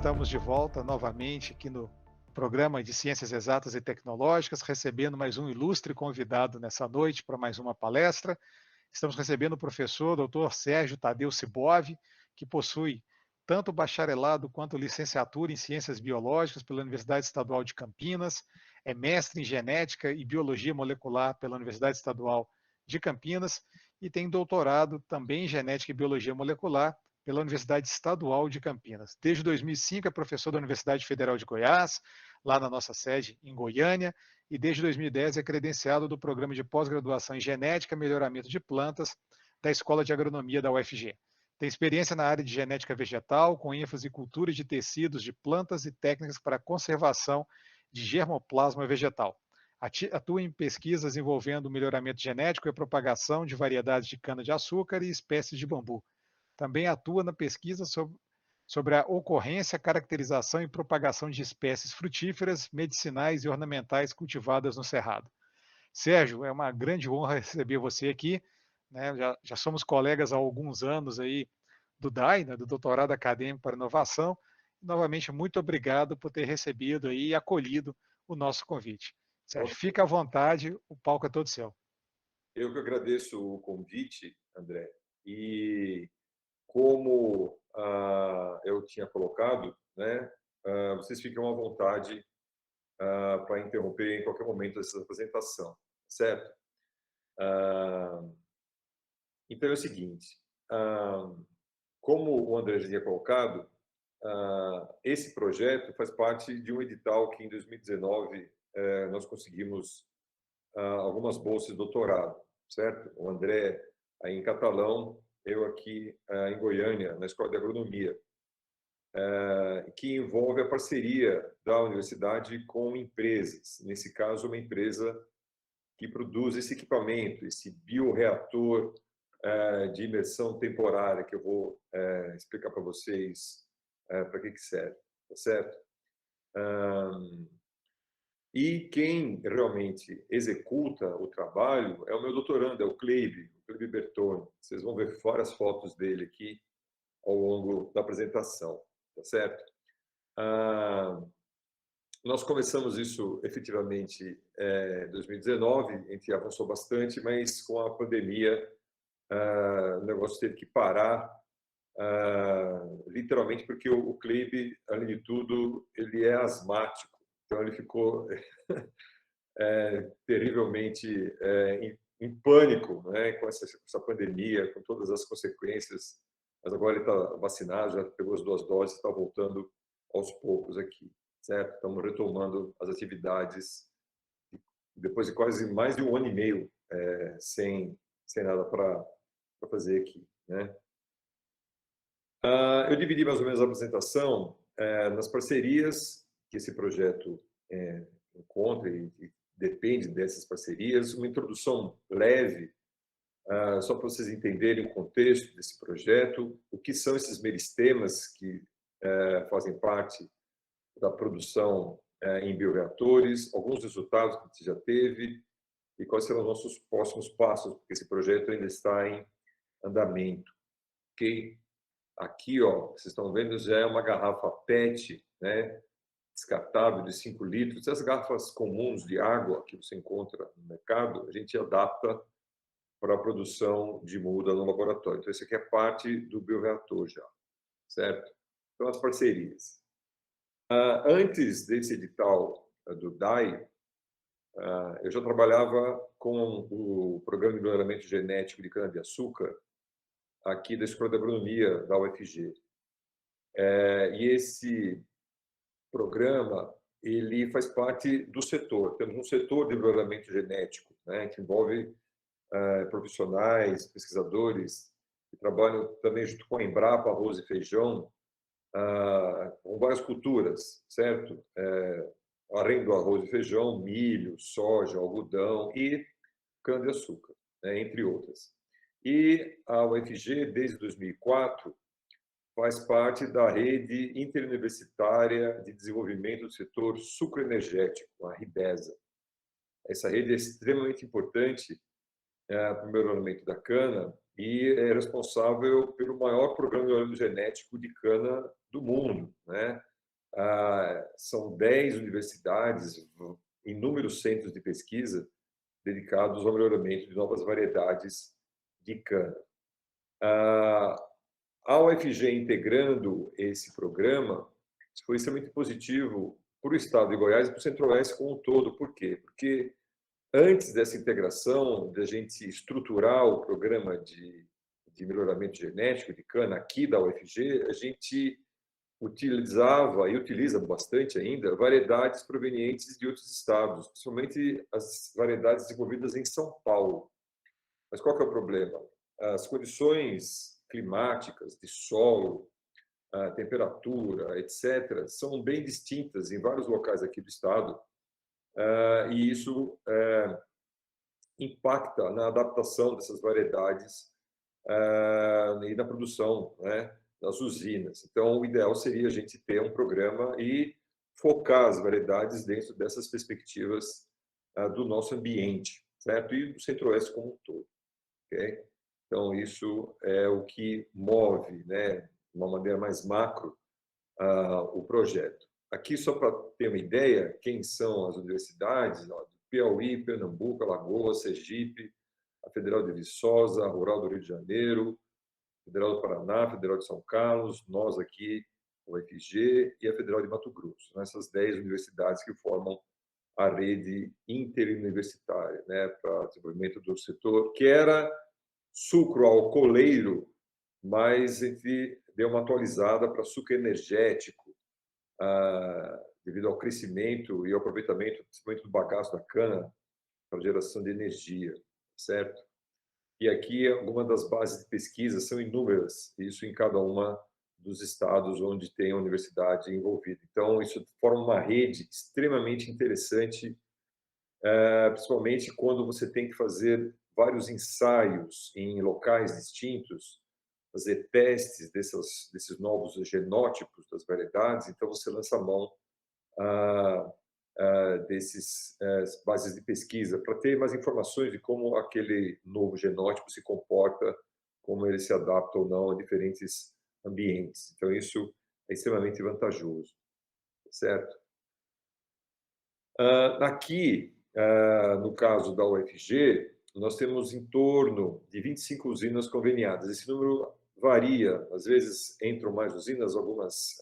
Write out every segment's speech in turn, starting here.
estamos de volta novamente aqui no programa de Ciências Exatas e Tecnológicas, recebendo mais um ilustre convidado nessa noite para mais uma palestra. Estamos recebendo o professor Dr. Sérgio Tadeu Sibov, que possui tanto bacharelado quanto licenciatura em Ciências Biológicas pela Universidade Estadual de Campinas, é mestre em Genética e Biologia Molecular pela Universidade Estadual de Campinas e tem doutorado também em Genética e Biologia Molecular pela Universidade Estadual de Campinas. Desde 2005 é professor da Universidade Federal de Goiás, lá na nossa sede em Goiânia, e desde 2010 é credenciado do Programa de Pós-Graduação em Genética e Melhoramento de Plantas da Escola de Agronomia da UFG. Tem experiência na área de genética vegetal, com ênfase em cultura de tecidos de plantas e técnicas para conservação de germoplasma vegetal. Atua em pesquisas envolvendo o melhoramento genético e a propagação de variedades de cana-de-açúcar e espécies de bambu. Também atua na pesquisa sobre a ocorrência, caracterização e propagação de espécies frutíferas, medicinais e ornamentais cultivadas no Cerrado. Sérgio, é uma grande honra receber você aqui, né? Já somos colegas há alguns anos aí do DAI, né? Do Doutorado Acadêmico para Inovação. Novamente, muito obrigado por ter recebido aí e acolhido o nosso convite. Sérgio, fica à vontade, o palco é todo seu. Eu que agradeço o convite, André, e como eu tinha colocado, né, vocês ficam à vontade para interromper em qualquer momento essa apresentação, certo? Então é o seguinte, como o André já tinha colocado, esse projeto faz parte de um edital que em 2019 nós conseguimos algumas bolsas de doutorado, certo? O André aí em Catalão, eu aqui em Goiânia, na Escola de Agronomia, que envolve a parceria da universidade com empresas. Nesse caso, uma empresa que produz esse equipamento, esse bioreator de imersão temporária, que eu vou explicar para vocês para que serve, tá certo? E quem realmente executa o trabalho é o meu doutorando, é o Cleibe Bertoni. Vocês vão ver várias fotos dele aqui ao longo da apresentação, tá certo? Nós começamos isso efetivamente em 2019, a gente avançou bastante, mas com a pandemia o negócio teve que parar, literalmente porque o Cleibe, além de tudo, ele é asmático, então ele ficou terrivelmente em pânico, né, com essa pandemia, com todas as consequências, mas agora ele está vacinado, já pegou as 2 doses, está voltando aos poucos aqui, certo? Estamos retomando as atividades depois de quase mais de 1 ano e meio sem nada para fazer aqui, né? Eu dividi mais ou menos a apresentação nas parcerias que esse projeto encontra e depende dessas parcerias, uma introdução leve, só para vocês entenderem o contexto desse projeto, o que são esses meristemas que fazem parte da produção em bioreatores, alguns resultados que a gente já teve e quais serão os nossos próximos passos, porque esse projeto ainda está em andamento. Ok? Aqui, ó, vocês estão vendo, já é uma garrafa PET, né? Descartável de 5 litros. Essas garrafas comuns de água que você encontra no mercado, a gente adapta para a produção de muda no laboratório. Então, isso aqui é parte do bioreator já, certo? Então, as parcerias. Antes desse edital do DAI, eu já trabalhava com o Programa de Melhoramento Genético de Cana-de-Açúcar, aqui da Escola de Agronomia da UFG. E esse programa ele faz parte do setor. Temos um setor de melhoramento genético, né, que envolve profissionais, pesquisadores que trabalham também junto com a Embrapa, arroz e feijão, com várias culturas, certo? Além do arroz e feijão, milho, soja, algodão e cana-de-açúcar, né, entre outras. E a UFG, desde 2004, faz parte da rede interuniversitária de desenvolvimento do setor sucroenergético, a RIBESA. Essa rede é extremamente importante para o melhoramento da cana e é responsável pelo maior programa de melhoramento genético de cana do mundo, né? São 10 universidades, inúmeros centros de pesquisa dedicados ao melhoramento de novas variedades de cana. A UFG integrando esse programa foi extremamente positivo para o estado de Goiás e para o Centro-Oeste como um todo. Por quê? Porque antes dessa integração, da gente estruturar o programa de melhoramento genético de cana aqui da UFG, a gente utilizava e utiliza bastante ainda variedades provenientes de outros estados, principalmente as variedades desenvolvidas em São Paulo. Mas qual que é o problema? As condições climáticas, de solo, a temperatura, etc., são bem distintas em vários locais aqui do estado, e isso impacta na adaptação dessas variedades e na produção, né, das usinas. Então, o ideal seria a gente ter um programa e focar as variedades dentro dessas perspectivas do nosso ambiente, certo? E do Centro-Oeste como um todo, ok? Então, isso é o que move, né, de uma maneira mais macro, o projeto. Aqui, só para ter uma ideia, quem são as universidades: Piauí, Pernambuco, Alagoas, Sergipe, a Federal de Viçosa, a Rural do Rio de Janeiro, Federal do Paraná, Federal de São Carlos, nós aqui, o UFG, e a Federal de Mato Grosso. Essas 10 universidades que formam a rede interuniversitária, né, para o desenvolvimento do setor, que era sucroalcooleiro, mas a gente deu uma atualizada para sucro energético, devido ao crescimento e ao aproveitamento, principalmente do bagaço da cana, para geração de energia, certo? E aqui, algumas das bases de pesquisa são inúmeras, isso em cada uma dos estados onde tem a universidade envolvida. Então, isso forma uma rede extremamente interessante, principalmente quando você tem que fazer vários ensaios em locais distintos, fazer testes desses novos genótipos das variedades. Então, você lança a mão desses bases de pesquisa para ter mais informações de como aquele novo genótipo se comporta, como ele se adapta ou não a diferentes ambientes. Então, isso é extremamente vantajoso, certo? Aqui, no caso da UFG, nós temos em torno de 25 usinas conveniadas. Esse número varia, às vezes entram mais usinas, algumas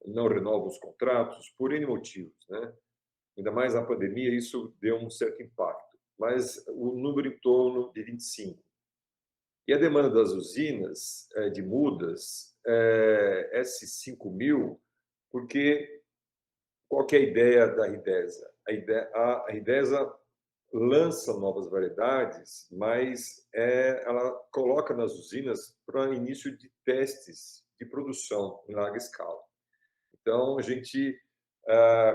não renovam os contratos, por N motivos, né? Ainda mais na pandemia, isso deu um certo impacto, mas o número em torno de 25. E a demanda das usinas de mudas é esses 5.000, porque qual que é a ideia da Ridesa? A Ridesa lança novas variedades, mas ela coloca nas usinas para início de testes de produção em larga escala. Então, a gente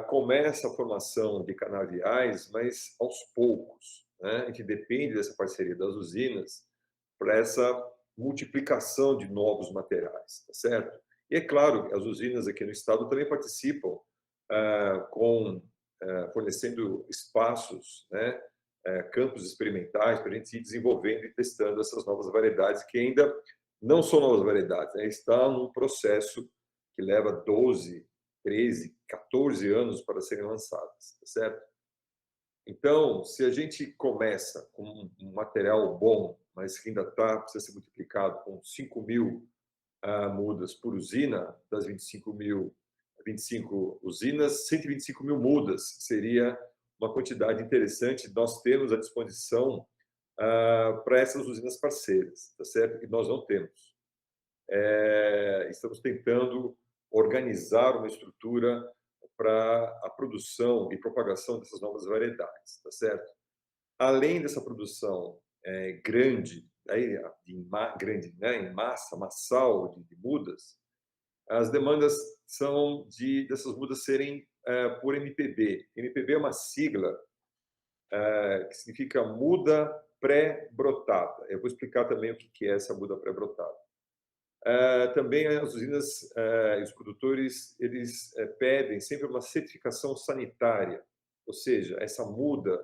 começa a formação de canaviais, mas aos poucos, né? A gente depende dessa parceria das usinas para essa multiplicação de novos materiais, tá certo? E é claro que as usinas aqui no estado também participam fornecendo espaços, né? Campos experimentais para a gente ir desenvolvendo e testando essas novas variedades que ainda não são novas variedades, né? Está num processo que leva 12, 13, 14 anos para serem lançadas, tá certo? Então, se a gente começa com um material bom, mas que ainda precisa ser multiplicado com 5.000 mudas por usina, das 25 usinas, 125.000 mudas seria uma quantidade interessante. Nós temos à disposição para essas usinas parceiras, tá certo? E nós não temos. Estamos tentando organizar uma estrutura para a produção e propagação dessas novas variedades, tá certo? Além dessa produção grande, grande, né, em massa, massal de mudas, as demandas são dessas mudas serem por MPB. MPB é uma sigla que significa muda pré-brotada. Eu vou explicar também o que é essa muda pré-brotada. Também as usinas e os produtores eles pedem sempre uma certificação sanitária, ou seja, essa muda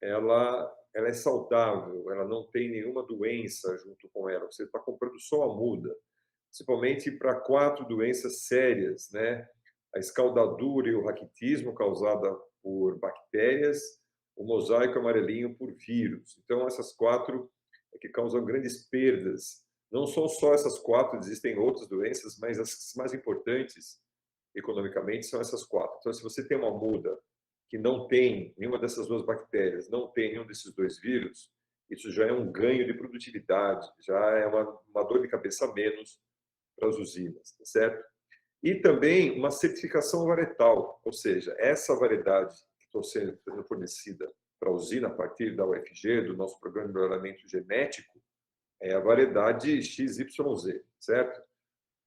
ela é saudável, ela não tem nenhuma doença junto com ela. Você está comprando só a muda, principalmente para 4 doenças sérias, né? a escaldadura e o raquitismo causada por bactérias, o mosaico amarelinho por vírus. Então, essas 4 é que causam grandes perdas. Não são só essas 4, existem outras doenças, mas as mais importantes economicamente são essas 4. Então, se você tem uma muda que não tem nenhuma dessas 2 bactérias, não tem nenhum desses 2 vírus, isso já é um ganho de produtividade, já é uma dor de cabeça a menos para as usinas, tá certo? E também uma certificação varietal, ou seja, essa variedade que está sendo fornecida para a usina a partir da UFG, do nosso programa de melhoramento genético, é a variedade XYZ, certo?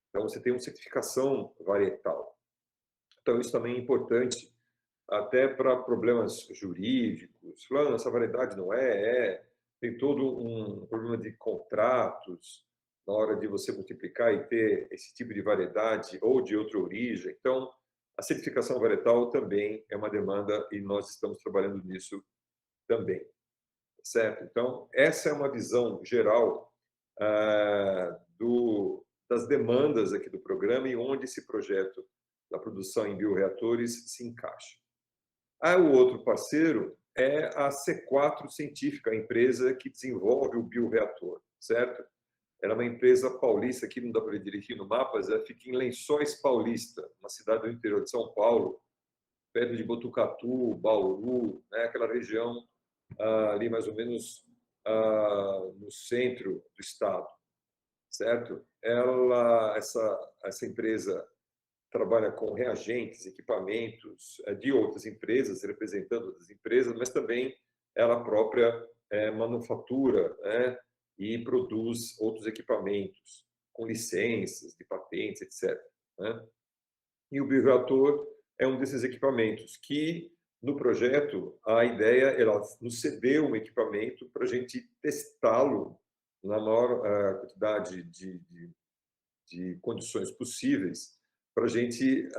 Então, você tem uma certificação varietal. Então, isso também é importante até para problemas jurídicos. Falando, essa variedade não tem todo um problema de contratos na hora de você multiplicar e ter esse tipo de variedade ou de outra origem. Então, a certificação varietal também é uma demanda e nós estamos trabalhando nisso também, certo? Então, essa é uma visão geral das demandas aqui do programa e onde esse projeto da produção em bioreatores se encaixa. O outro parceiro é a C4 Científica, a empresa que desenvolve o bioreator, certo? Ela é uma empresa paulista, aqui não dá para ver direitinho no mapa, mas ela fica em Lençóis Paulista, uma cidade do interior de São Paulo, perto de Botucatu, Bauru, né? Aquela região ali mais ou menos no centro do estado, certo? Essa empresa trabalha com reagentes, equipamentos de outras empresas, representando outras empresas, mas também ela própria manufatura, né, e produz outros equipamentos com licenças de patentes, etc. Né? E o bioreator é um desses equipamentos que, no projeto, a ideia ela nos cedeu um equipamento para a gente testá-lo na maior quantidade de condições possíveis para a gente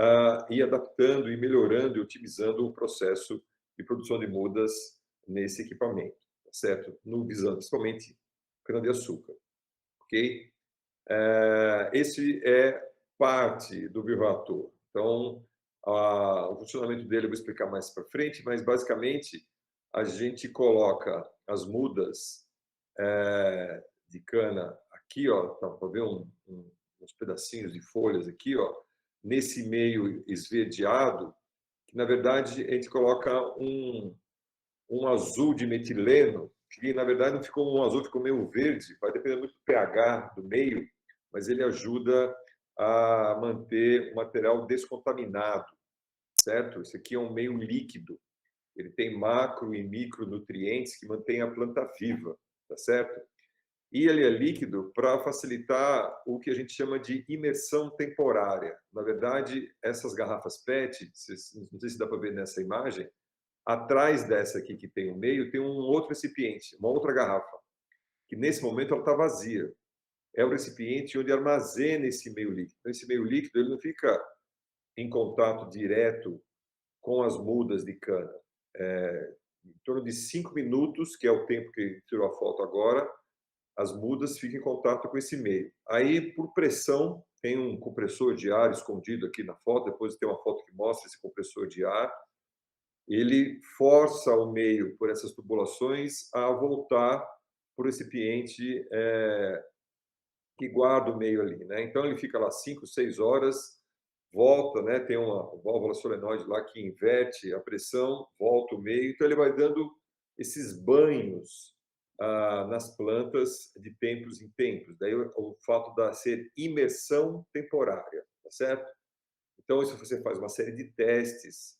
ir adaptando e melhorando e otimizando o processo de produção de mudas nesse equipamento, tá certo? No visando principalmente cana-de-açúcar, ok? Esse é parte do bioreator. Então, o funcionamento dele eu vou explicar mais para frente, mas basicamente a gente coloca as mudas de cana aqui, ó, tá para ver uns pedacinhos de folhas aqui, ó, nesse meio esverdeado, que na verdade a gente coloca um azul de metileno, que na verdade não ficou um azul, ficou meio verde, vai depender muito do pH do meio, mas ele ajuda a manter o material descontaminado, certo? Isso aqui é um meio líquido, ele tem macro e micronutrientes que mantêm a planta viva, tá certo? E ele é líquido para facilitar o que a gente chama de imersão temporária. Na verdade, essas garrafas PET, não sei se dá para ver nessa imagem, atrás dessa aqui que tem o meio, tem um outro recipiente, uma outra garrafa, que nesse momento ela está vazia. É o recipiente onde armazena esse meio líquido. Então, esse meio líquido ele não fica em contato direto com as mudas de cana. Em torno de 5 minutos, que é o tempo que tirou a foto agora, as mudas ficam em contato com esse meio. Aí, por pressão, tem um compressor de ar escondido aqui na foto, depois tem uma foto que mostra esse compressor de ar, ele força o meio por essas tubulações a voltar para o recipiente que guarda o meio ali, né? Então ele fica lá 5, 6 horas, volta, né? Tem uma válvula solenoide lá que inverte a pressão, volta o meio, então ele vai dando esses banhos nas plantas de tempos em tempos. Daí o fato de ser imersão temporária, tá certo? Então isso você faz uma série de testes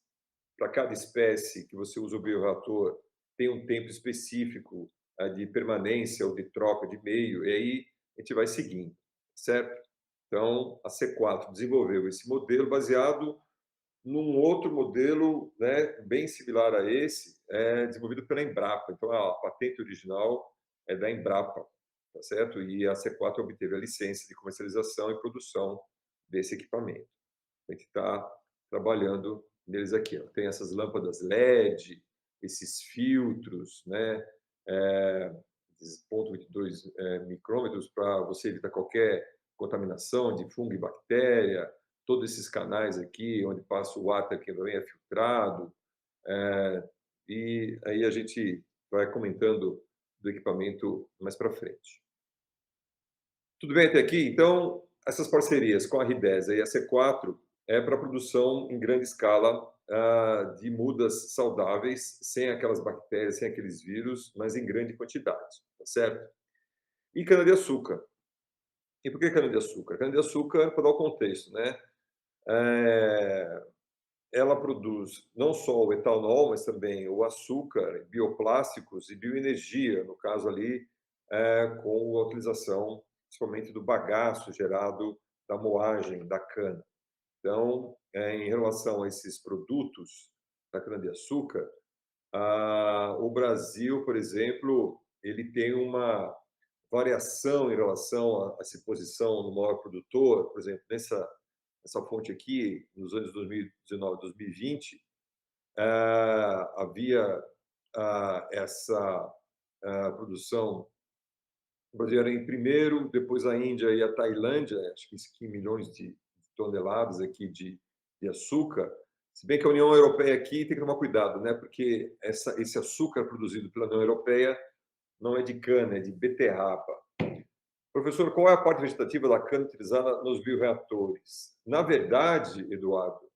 para cada espécie que você usa o bioreator, tem um tempo específico de permanência ou de troca de meio, e aí a gente vai seguindo, certo? Então, a C4 desenvolveu esse modelo baseado num outro modelo, né, bem similar a esse, desenvolvido pela Embrapa. Então, a patente original é da Embrapa, tá certo? E a C4 obteve a licença de comercialização e produção desse equipamento. A gente está trabalhando neles aqui. Ó. Tem essas lâmpadas LED, esses filtros, né? Esses 0,22 micrômetros para você evitar qualquer contaminação de fungo e bactéria, todos esses canais aqui, onde passa o ar que também é filtrado, e aí a gente vai comentando do equipamento mais para frente. Tudo bem até aqui? Então, essas parcerias com a R10 e a C4 é para produção em grande escala de mudas saudáveis, sem aquelas bactérias, sem aqueles vírus, mas em grande quantidade, tá certo? E cana-de-açúcar. E por que cana-de-açúcar? Cana-de-açúcar, para dar o contexto, né? Ela produz não só o etanol, mas também o açúcar, bioplásticos e bioenergia, no caso ali, com a utilização principalmente do bagaço gerado da moagem da cana. Então, em relação a esses produtos da cana-de-açúcar, o Brasil, por exemplo, ele tem uma variação em relação a essa posição no maior produtor. Por exemplo, nessa fonte aqui, nos anos 2019, 2020, havia essa produção. O Brasil era em primeiro, depois a Índia e a Tailândia, acho que 15 milhões de toneladas aqui de açúcar. Se bem que a União Europeia aqui tem que tomar cuidado, né? Porque esse açúcar produzido pela União Europeia não é de cana, é de beterraba. Professor, qual é a parte vegetativa da cana utilizada nos bioreatores? Na verdade, Eduardo,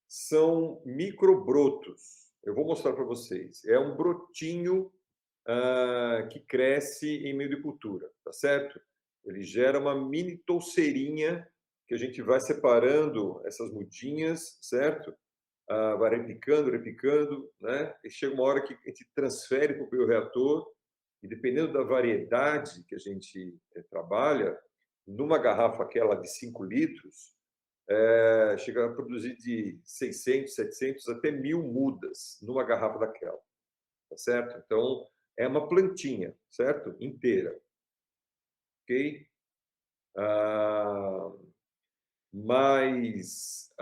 são microbrotos. Eu vou mostrar para vocês. É um brotinho que cresce em meio de cultura, tá certo? Ele gera uma mini touceirinha que a gente vai separando essas mudinhas, certo? Vai repicando, né? E chega uma hora que a gente transfere para o bioreator e, dependendo da variedade que a gente trabalha, numa garrafa aquela de 5 litros, chega a produzir de 600, 700 até 1.000 mudas numa garrafa daquela, tá certo? Então, é uma plantinha, certo? Inteira, ok? Mas,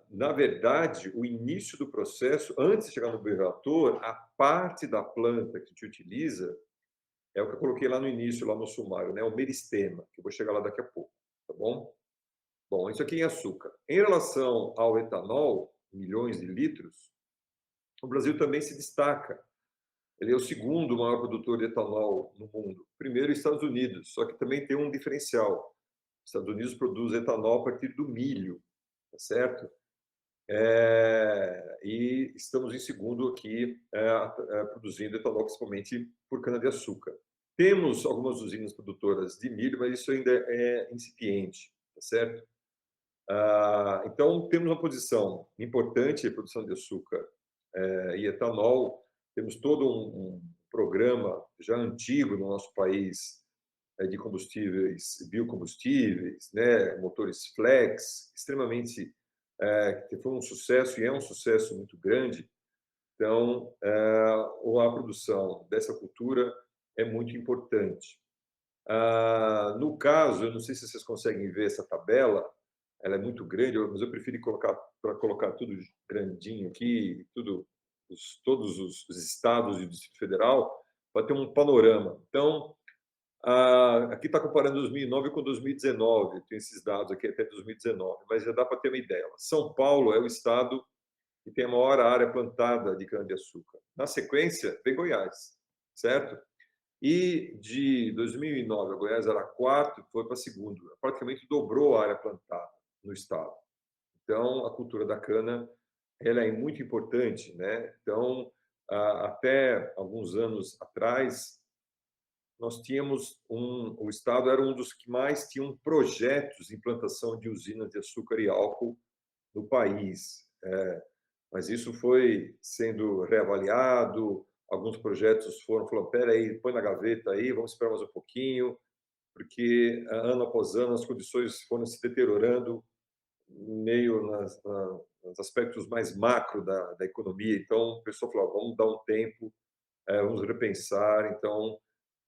na verdade, o início do processo, antes de chegar no bioreator, a parte da planta que a gente utiliza é o que eu coloquei lá no início, lá no sumário, né? O meristema, que eu vou chegar lá daqui a pouco, tá bom? Bom, isso aqui é açúcar. Em relação ao etanol, milhões de litros, o Brasil também se destaca. Ele é o segundo maior produtor de etanol no mundo. Primeiro, Estados Unidos, só que também tem um diferencial. Os Estados Unidos produz etanol a partir do milho, tá certo? E estamos em segundo aqui, produzindo etanol principalmente por cana-de-açúcar. Temos algumas usinas produtoras de milho, mas isso ainda é incipiente, tá certo? Então, temos uma posição importante em produção de açúcar e etanol. Temos todo um programa já antigo no nosso país de combustíveis, biocombustíveis, né, motores flex, extremamente que foi um sucesso e é um sucesso muito grande. Então, a produção dessa cultura é muito importante. No caso, eu não sei se vocês conseguem ver essa tabela, ela é muito grande, mas eu prefiro colocar tudo grandinho aqui, todos os estados e o Distrito Federal, para ter um panorama. Então, aqui está comparando 2009 com 2019, tem esses dados aqui até 2019, mas já dá para ter uma ideia. São Paulo é o estado que tem a maior área plantada de cana-de-açúcar. Na sequência, vem Goiás, certo? E de 2009, a Goiás era quarto, foi para segundo. Praticamente dobrou a área plantada no estado. Então, a cultura da cana ela é muito importante, né? Então, até alguns anos atrás, nós tínhamos o estado era um dos que mais tinham projetos de implantação de usinas de açúcar e álcool no país. Mas isso foi sendo reavaliado, alguns projetos falando, espera aí, põe na gaveta aí, vamos esperar mais um pouquinho, porque ano após ano as condições foram se deteriorando meio nos aspectos mais macro da economia. Então, o pessoal falou, vamos dar um tempo, vamos repensar. Então,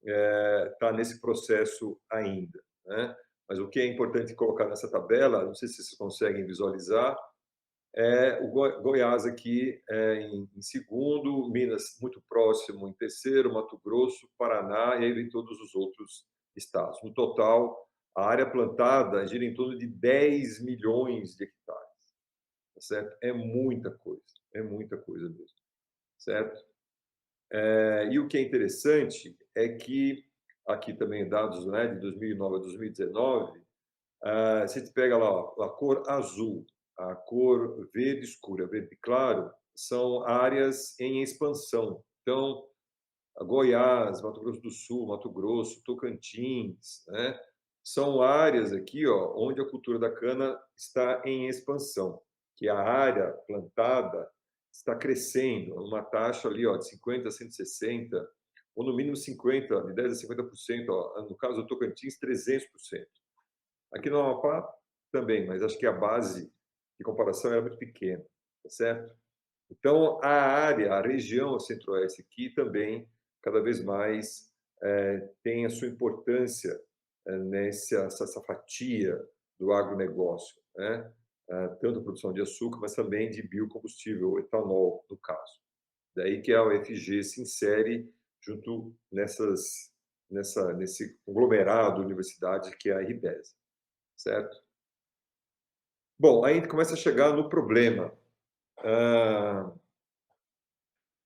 está nesse processo ainda, né? Mas o que é importante colocar nessa tabela, não sei se vocês conseguem visualizar, o Goiás aqui em segundo, Minas muito próximo em terceiro, Mato Grosso, Paraná, e aí vem todos os outros estados. No total, A área plantada gira em torno de 10 milhões de hectares, tá certo? É muita coisa mesmo, certo? E o que é interessante é que, aqui também dados, né, de 2009 a 2019, se a gente pega lá, ó, a cor azul, a cor verde escura, verde claro, são áreas em expansão. Então, Goiás, Mato Grosso do Sul, Mato Grosso, Tocantins, né? São áreas aqui, ó, onde a cultura da cana está em expansão, que a área plantada está crescendo, uma taxa ali, ó, de 50 a 160, ou no mínimo 50, de 10 a 50%, ó, no caso do Tocantins, 300%. Aqui no Amapá também, mas acho que a base de comparação era muito pequena, tá certo? Então, a área, a região centro-oeste aqui também, cada vez mais, tem a sua importância essa fatia do agronegócio, né? Tanto a produção de açúcar, mas também de biocombustível, etanol, no caso. Daí que a UFG se insere junto nesse conglomerado de universidades que é a RBES, certo? Bom, aí a gente começa a chegar no problema.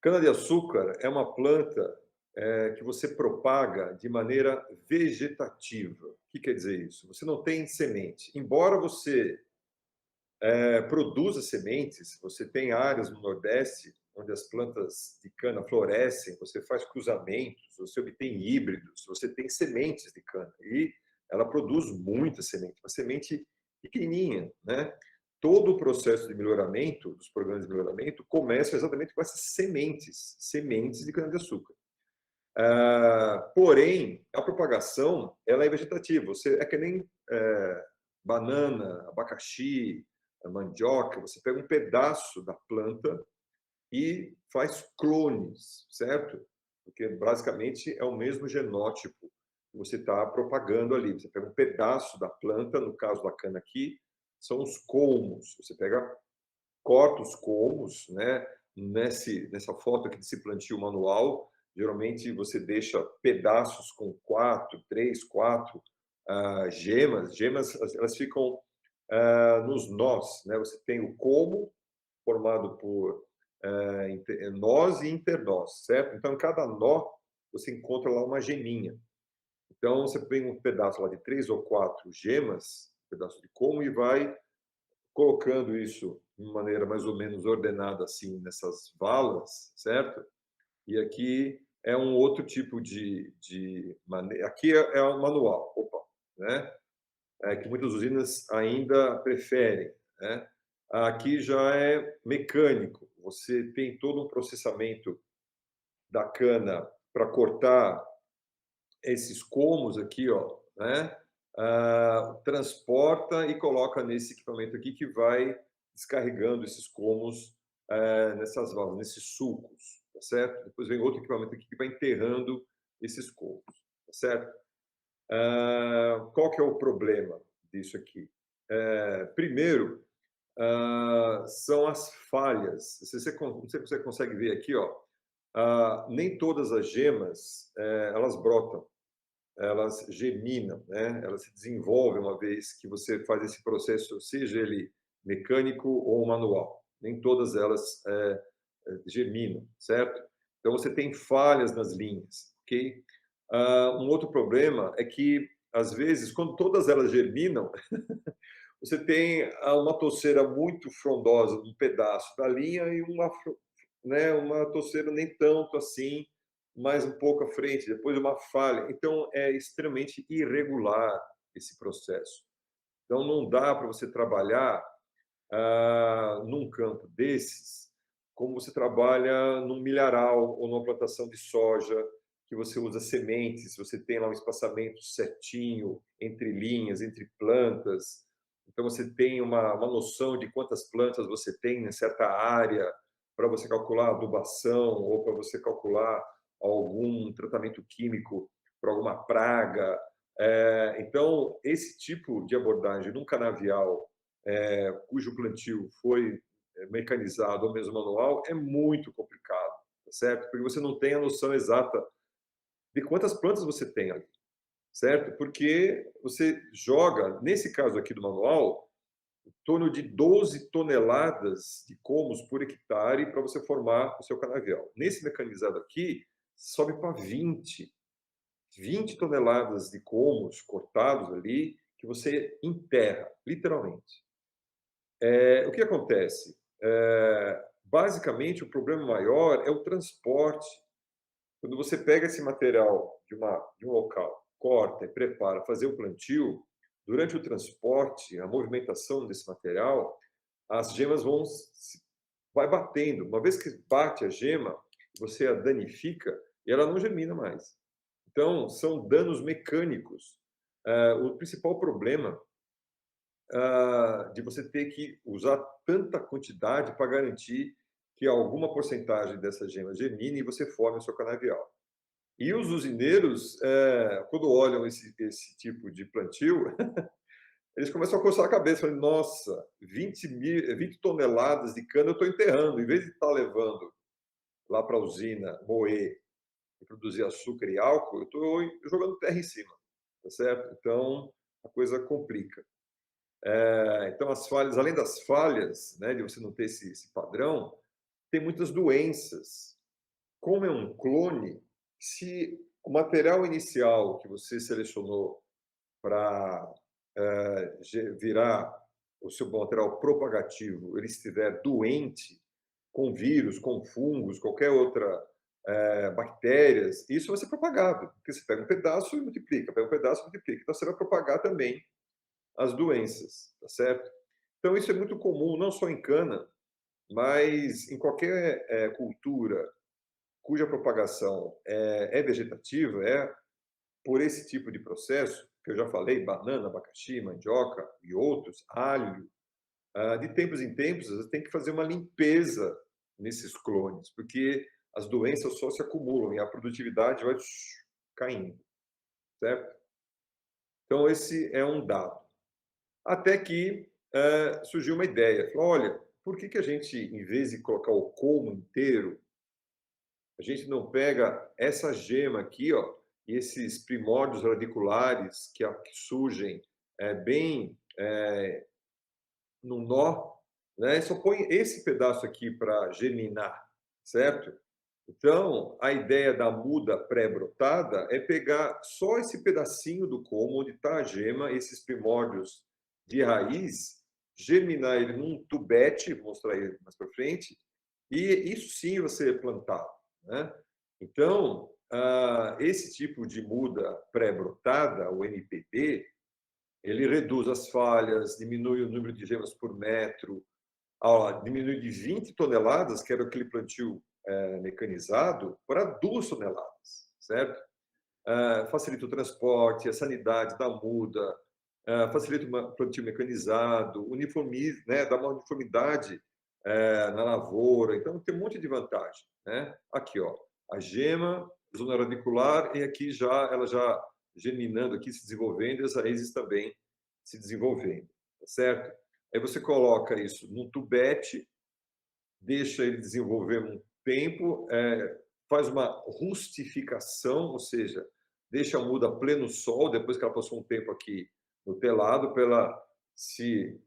Cana-de-açúcar é uma planta que você propaga de maneira vegetativa. O que quer dizer isso? Você não tem semente. Embora você produza sementes, você tem áreas no Nordeste onde as plantas de cana florescem, você faz cruzamentos, você obtém híbridos, você tem sementes de cana. E ela produz muita semente, uma semente pequenininha, né? Todo o processo de melhoramento, dos programas de melhoramento, começa exatamente com essas sementes de cana-de-açúcar. Porém, a propagação ela é vegetativa. Você é que nem banana, abacaxi, mandioca. Você pega um pedaço da planta e faz clones, certo? Porque basicamente é o mesmo genótipo que você está propagando ali. Você pega um pedaço da planta, no caso da cana aqui, são os colmos. Você pega, corta os colmos, né? Nessa foto aqui desse plantio manual, geralmente você deixa pedaços com 4, 3, 4 gemas. Gemas, elas ficam nos nós, né? Você tem o colmo formado por nós e internós, certo? Então, em cada nó, você encontra lá uma geminha. Então, você tem um pedaço lá de 3 ou 4 gemas, um pedaço de colmo, e vai colocando isso de maneira mais ou menos ordenada, assim, nessas valas, certo? E aqui é um outro tipo de maneira. Aqui é um manual, opa, né? Que muitas usinas ainda preferem, né? Aqui já é mecânico. Você tem todo um processamento da cana para cortar esses colmos aqui, ó, né? Transporta e coloca nesse equipamento aqui que vai descarregando esses colmos nessas válvulas, nesses sulcos, tá certo? Depois vem outro equipamento aqui que vai enterrando esses colmos, tá certo? Qual que é o problema disso aqui? Primeiro, são as falhas. Não sei se você consegue ver aqui, ó. Nem todas as gemas elas brotam, elas germinam, né? Elas se desenvolvem uma vez que você faz esse processo, seja ele mecânico ou manual. Nem todas elas germinam, certo? Então você tem falhas nas linhas, ok? Um outro problema é que às vezes, quando todas elas germinam, você tem uma toceira muito frondosa num pedaço da linha e uma toceira nem tanto assim, mais um pouco à frente, depois uma falha. Então, é extremamente irregular esse processo. Então, não dá para você trabalhar num campo desses como você trabalha num milharal ou numa plantação de soja, que você usa sementes, você tem lá um espaçamento certinho entre linhas, entre plantas. Então, você tem uma noção de quantas plantas você tem em certa área para você calcular adubação ou para você calcular algum tratamento químico para alguma praga. Então, esse tipo de abordagem num canavial cujo plantio foi mecanizado ou mesmo manual é muito complicado, tá certo? Porque você não tem a noção exata de quantas plantas você tem ali, certo? Porque você joga, nesse caso aqui do manual, em torno de 12 toneladas de colmos por hectare para você formar o seu canavial. Nesse mecanizado aqui, sobe para 20 toneladas de colmos cortados ali, que você enterra, literalmente. O que acontece? Basicamente, o problema maior é o transporte. Quando você pega esse material de um local, corta e prepara, fazer o plantio, durante o transporte, a movimentação desse material, as gemas vai batendo. Uma vez que bate a gema, você a danifica e ela não germina mais. Então, são danos mecânicos. O principal problema de você ter que usar tanta quantidade para garantir que alguma porcentagem dessa gema germine e você forme o seu canavial. E os usineiros, quando olham esse tipo de plantio, eles começam a coçar a cabeça, falando, nossa, 20 toneladas de cana eu estou enterrando, em vez de estar levando lá para a usina moer e produzir açúcar e álcool, eu estou jogando terra em cima, tá certo? Então, a coisa complica. Então, as falhas, além das falhas, né, de você não ter esse padrão, tem muitas doenças. Como é um clone, se o material inicial que você selecionou para virar o seu material propagativo, ele estiver doente, com vírus, com fungos, qualquer outra bactérias, isso vai ser propagado, porque você pega um pedaço e multiplica, pega um pedaço e multiplica. Então, você vai propagar também as doenças, tá certo? Então, isso é muito comum, não só em cana, mas em qualquer cultura cuja propagação é vegetativa, por esse tipo de processo, que eu já falei, banana, abacaxi, mandioca e outros, alho, de tempos em tempos, você tem que fazer uma limpeza nesses clones, porque as doenças só se acumulam e a produtividade vai caindo, certo? Então, esse é um dado. Até que surgiu uma ideia. Falou, olha, por que a gente, em vez de colocar o colmo inteiro, a gente não pega essa gema aqui, ó, e esses primórdios radiculares que surgem bem no nó, né? Só põe esse pedaço aqui para germinar, certo? Então, a ideia da muda pré-brotada é pegar só esse pedacinho do colmo onde está a gema, esses primórdios de raiz, germinar ele num tubete, vou mostrar ele mais para frente, e isso sim você plantar, né? Então, esse tipo de muda pré-brotada, o MPB, ele reduz as falhas, diminui o número de gemas por metro, diminui de 20 toneladas, que era aquele plantio mecanizado, para 2 toneladas, certo? Facilita o transporte, a sanidade da muda, facilita o plantio mecanizado, uniformiza, né, dá uma uniformidade na lavoura, então tem um monte de vantagem, né? Aqui, ó, a gema, zona radicular, e aqui ela já germinando aqui, se desenvolvendo, e as raízes também se desenvolvendo, tá certo? Aí você coloca isso num tubete, deixa ele desenvolver um tempo, faz uma rustificação, ou seja, deixa a muda a pleno sol, depois que ela passou um tempo aqui no telado, para ela se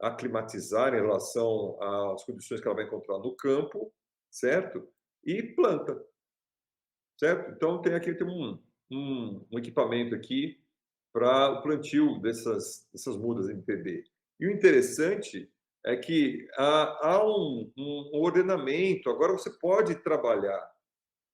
aclimatizar em relação às condições que ela vai encontrar no campo, certo? E planta, certo? Então, tem um equipamento aqui para o plantio dessas mudas MPB. E o interessante é que há um ordenamento. Agora você pode trabalhar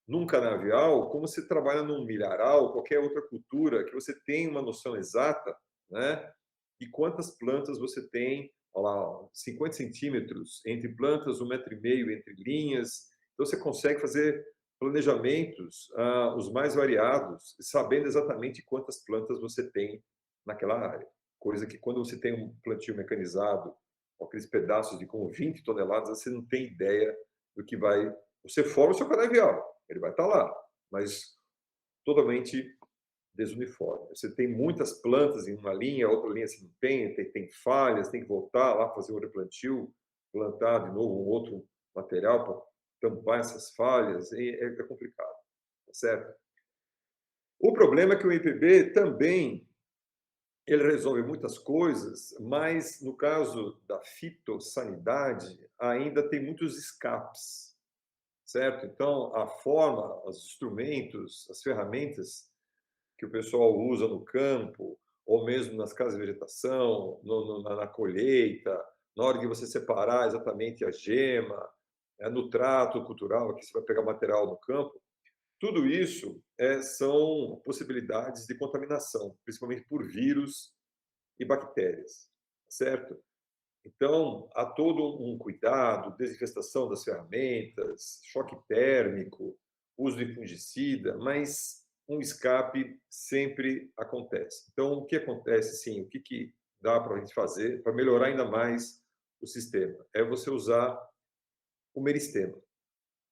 num canavial como você trabalha num milharal, qualquer outra cultura, que você tem uma noção exata, né? E quantas plantas você tem, olha lá, 50 centímetros entre plantas, 1,5 metro entre linhas. Então você consegue fazer planejamentos os mais variados, sabendo exatamente quantas plantas você tem naquela área. Coisa que quando você tem um plantio mecanizado, com aqueles pedaços de com 20 toneladas, você não tem ideia do que vai... Você forma o seu canavial, ele vai estar lá, mas totalmente desuniforme. Você tem muitas plantas em uma linha, outra linha você não tem falhas, tem que voltar lá, fazer um replantio, plantar de novo um outro material para tampar essas falhas, é complicado, tá certo? O problema é que o MPB também ele resolve muitas coisas, mas no caso da fitossanidade ainda tem muitos escapes, certo? Então, a forma, os instrumentos, as ferramentas que o pessoal usa no campo, ou mesmo nas casas de vegetação, na colheita, na hora de você separar exatamente a gema, no trato cultural, que você vai pegar material no campo, tudo isso são possibilidades de contaminação, principalmente por vírus e bactérias, certo? Então, há todo um cuidado, desinfestação das ferramentas, choque térmico, uso de fungicida, mas um escape sempre acontece. Então, o que acontece, sim, o que dá para a gente fazer para melhorar ainda mais o sistema? É você usar o meristema,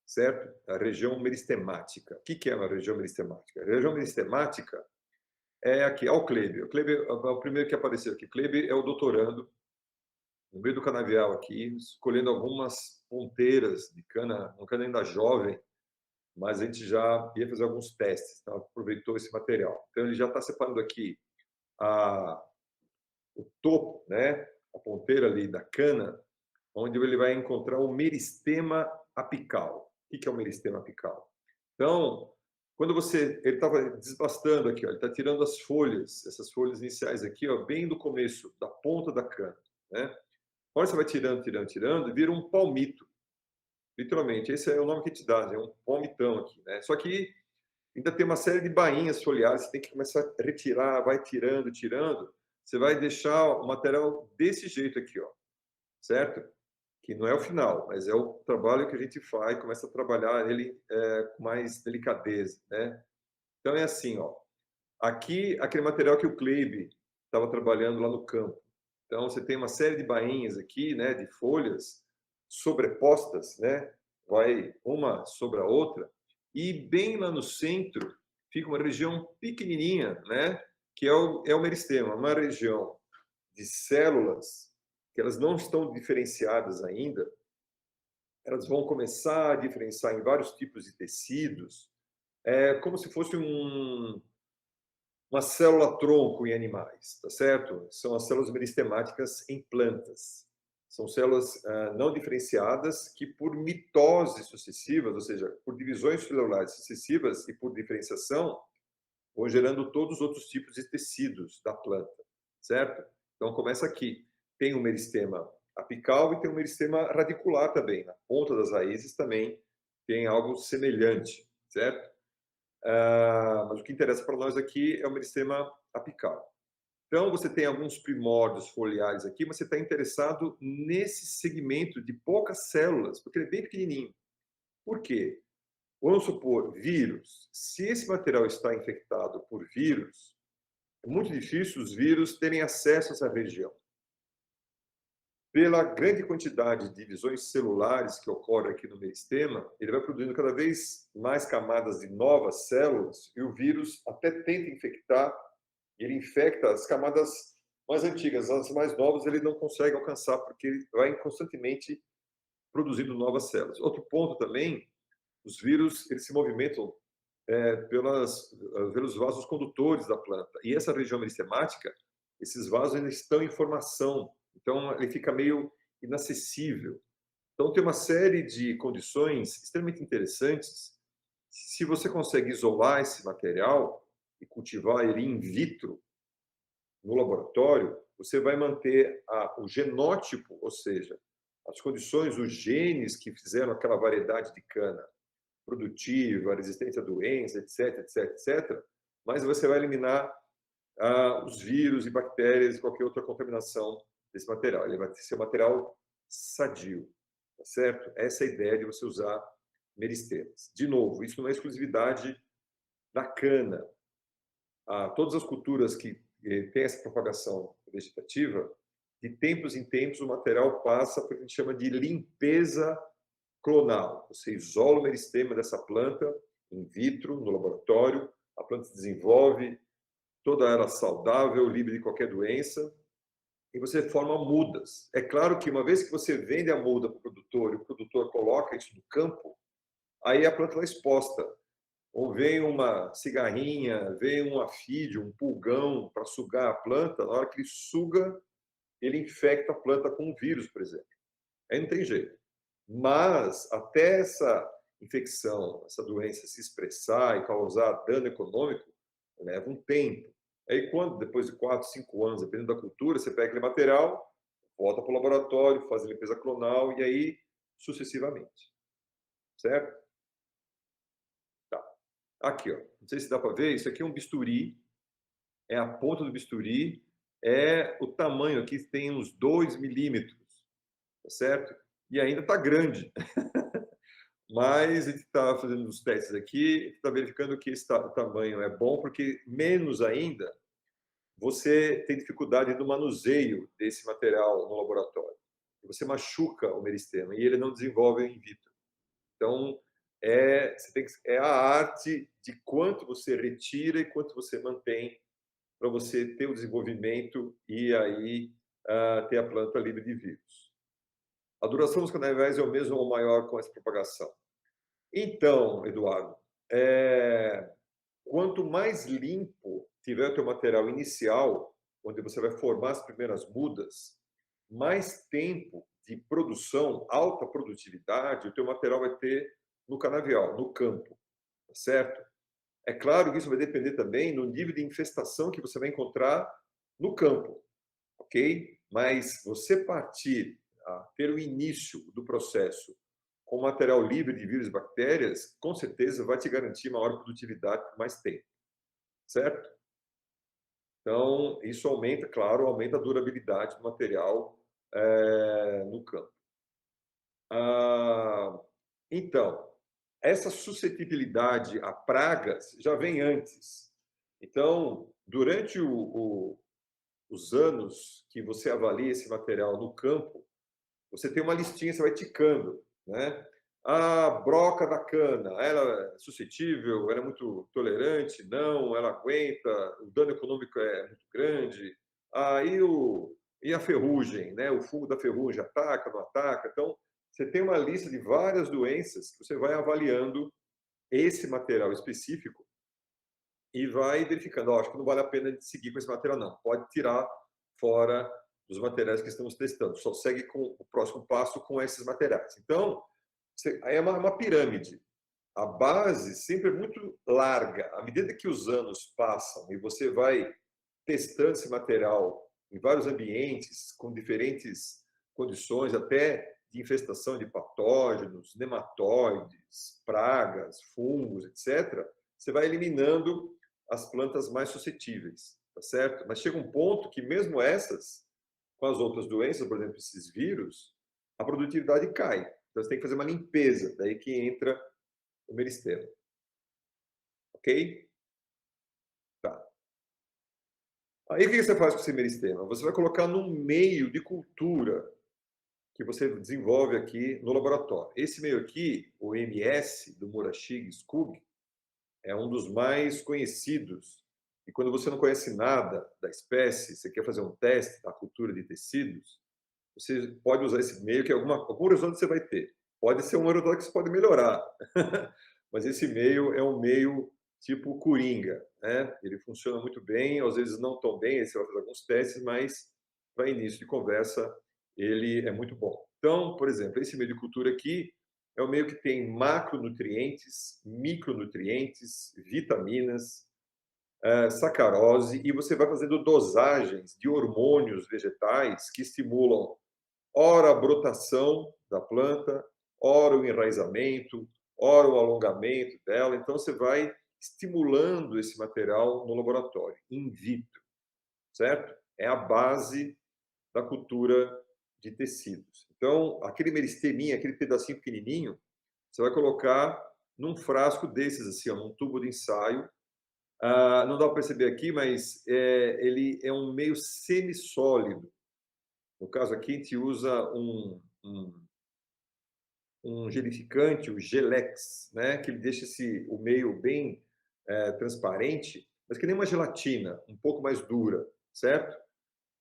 certo? A região meristemática. O que é uma região meristemática? A região meristemática é aqui, olha o Kleber. O Kleber é o primeiro que apareceu aqui. O Kleber é o doutorando no meio do canavial aqui, escolhendo algumas ponteiras de cana, uma cana ainda jovem, mas a gente já ia fazer alguns testes, então aproveitou esse material. Então ele já está separando aqui a, o topo, né, a ponteira ali da cana, onde ele vai encontrar o meristema apical. O que é o meristema apical? Então, quando ele estava desbastando aqui, ó, ele está tirando as folhas, essas folhas iniciais aqui, ó, bem do começo, da ponta da cana, né? Quando você vai tirando, tirando, tirando, vira um palmito. Literalmente, esse é o nome que te dá, é um palmitão aqui, né? Só que ainda tem uma série de bainhas foliares, você tem que começar a retirar, vai tirando, tirando, você vai deixar o material desse jeito aqui, ó, certo? Que não é o final, mas é o trabalho que a gente faz, começa a trabalhar ele com mais delicadeza, né? Então é assim, ó, aqui aquele material que o Kleber estava trabalhando lá no campo. Então você tem uma série de bainhas aqui, né, de folhas sobrepostas, né? Vai uma sobre a outra e bem lá no centro fica uma região pequenininha, né, que é o meristema, uma região de células que elas não estão diferenciadas ainda, elas vão começar a diferenciar em vários tipos de tecidos, como se fosse uma célula-tronco em animais, tá certo? São as células meristemáticas em plantas. São células não diferenciadas que, por mitose sucessivas, ou seja, por divisões celulares sucessivas e por diferenciação, vão gerando todos os outros tipos de tecidos da planta, certo? Então, começa aqui. Tem o meristema apical e tem o meristema radicular também. Na ponta das raízes também tem algo semelhante, certo? Mas o que interessa para nós aqui é o meristema apical. Então, você tem alguns primórdios foliares aqui, mas você está interessado nesse segmento de poucas células, porque ele é bem pequenininho. Por quê? Vamos supor, vírus. Se esse material está infectado por vírus, é muito difícil os vírus terem acesso a essa região. Pela grande quantidade de divisões celulares que ocorre aqui no meristema, ele vai produzindo cada vez mais camadas de novas células e o vírus até tenta infectar, e ele infecta as camadas mais antigas, as mais novas ele não consegue alcançar porque ele vai constantemente produzindo novas células. Outro ponto também, os vírus eles se movimentam pelos vasos condutores da planta. E essa região meristemática, esses vasos ainda estão em formação, então ele fica meio inacessível. Então tem uma série de condições extremamente interessantes. Se você consegue isolar esse material e cultivar ele in vitro no laboratório, você vai manter o genótipo, ou seja, as condições, os genes que fizeram aquela variedade de cana produtiva, resistência a doenças, etc, etc, etc. Mas você vai eliminar os vírus e bactérias e qualquer outra contaminação desse material. Ele vai ser um material sadio, tá certo? Essa é a ideia de você usar meristemas. De novo, isso não é exclusividade da cana. Todas as culturas que têm essa propagação vegetativa, de tempos em tempos o material passa por o que a gente chama de limpeza clonal. Você isola o meristema dessa planta in vitro, no laboratório, a planta se desenvolve, toda ela saudável, livre de qualquer doença, e você forma mudas. É claro que uma vez que você vende a muda para o produtor e o produtor coloca isso no campo, aí a planta está exposta ou vem uma cigarrinha, vem um afídeo, um pulgão para sugar a planta, na hora que ele suga, ele infecta a planta com um vírus, por exemplo. Aí não tem jeito. Mas até essa infecção, essa doença se expressar e causar dano econômico, leva um tempo. Aí quando, depois de 4, 5 anos, dependendo da cultura, você pega aquele material, volta para o laboratório, faz a limpeza clonal e aí sucessivamente. Certo? Tá. Aqui, ó. Não sei se dá para ver, isso aqui é um bisturi, é a ponta do bisturi, é o tamanho aqui, tem uns 2 milímetros, tá certo? E ainda está grande. Mas a gente está fazendo os testes aqui, está verificando que esse tamanho é bom, porque menos ainda você tem dificuldade no manuseio desse material no laboratório. Você machuca o meristema e ele não desenvolve in vitro. Então, é a arte de quanto você retira e quanto você mantém para você ter o desenvolvimento e aí ter a planta livre de vírus. A duração dos canaviais é o mesmo ou maior com essa propagação. Então, Eduardo, quanto mais limpo tiver o teu material inicial, onde você vai formar as primeiras mudas, mais tempo de produção, alta produtividade, o teu material vai ter no canavial, no campo, tá certo? É claro que isso vai depender também do nível de infestação que você vai encontrar no campo, ok? Mas você partir a ter o início do processo com material livre de vírus e bactérias, com certeza vai te garantir maior produtividade por mais tempo, certo? Então, isso aumenta, claro, aumenta a durabilidade do material no campo. Então, essa suscetibilidade a pragas já vem antes. Então, durante os anos que você avalia esse material no campo, você tem uma listinha, você vai ticando, né? A broca da cana, ela é suscetível, ela é muito tolerante? Não, ela aguenta, o dano econômico é muito grande. Aí e a ferrugem, né? O fungo da ferrugem ataca, não ataca? Então, você tem uma lista de várias doenças que você vai avaliando esse material específico e vai verificando, acho que não vale a pena seguir com esse material, não. Pode tirar fora dos materiais que estamos testando. Só segue com o próximo passo com esses materiais. Então, aí é uma pirâmide. A base sempre é muito larga. À medida que os anos passam e você vai testando esse material em vários ambientes, com diferentes condições, até de infestação de patógenos, nematóides, pragas, fungos, etc., você vai eliminando as plantas mais suscetíveis, tá certo? Mas chega um ponto que mesmo essas, com as outras doenças, por exemplo, esses vírus, a produtividade cai. Então, você tem que fazer uma limpeza, daí que entra o meristema. Ok? Tá. Aí, o que você faz com esse meristema? Você vai colocar num meio de cultura que você desenvolve aqui no laboratório. Esse meio aqui, o MS, do Murashige Skug, é um dos mais conhecidos. E quando você não conhece nada da espécie, você quer fazer um teste da cultura de tecidos, você pode usar esse meio, que algum resultado você vai ter. Pode ser um resultado que você pode melhorar, mas esse meio é um meio tipo coringa, né? Ele funciona muito bem, às vezes não tão bem, aí você vai fazer alguns testes, mas para início de conversa ele é muito bom. Então, por exemplo, esse meio de cultura aqui é um meio que tem macronutrientes, micronutrientes, vitaminas, sacarose, e você vai fazendo dosagens de hormônios vegetais que estimulam ora a brotação da planta, ora o enraizamento, ora o alongamento dela. Então, você vai estimulando esse material no laboratório, in vitro, certo? É a base da cultura de tecidos. Então, aquele meristeminha, aquele pedacinho pequenininho, você vai colocar num frasco desses, assim, ó, num tubo de ensaio. Não dá para perceber aqui, mas ele é um meio semissólido. No caso aqui, a gente usa um gelificante, o Gelex, né? Que ele deixa o meio bem transparente, mas que nem uma gelatina, um pouco mais dura, certo?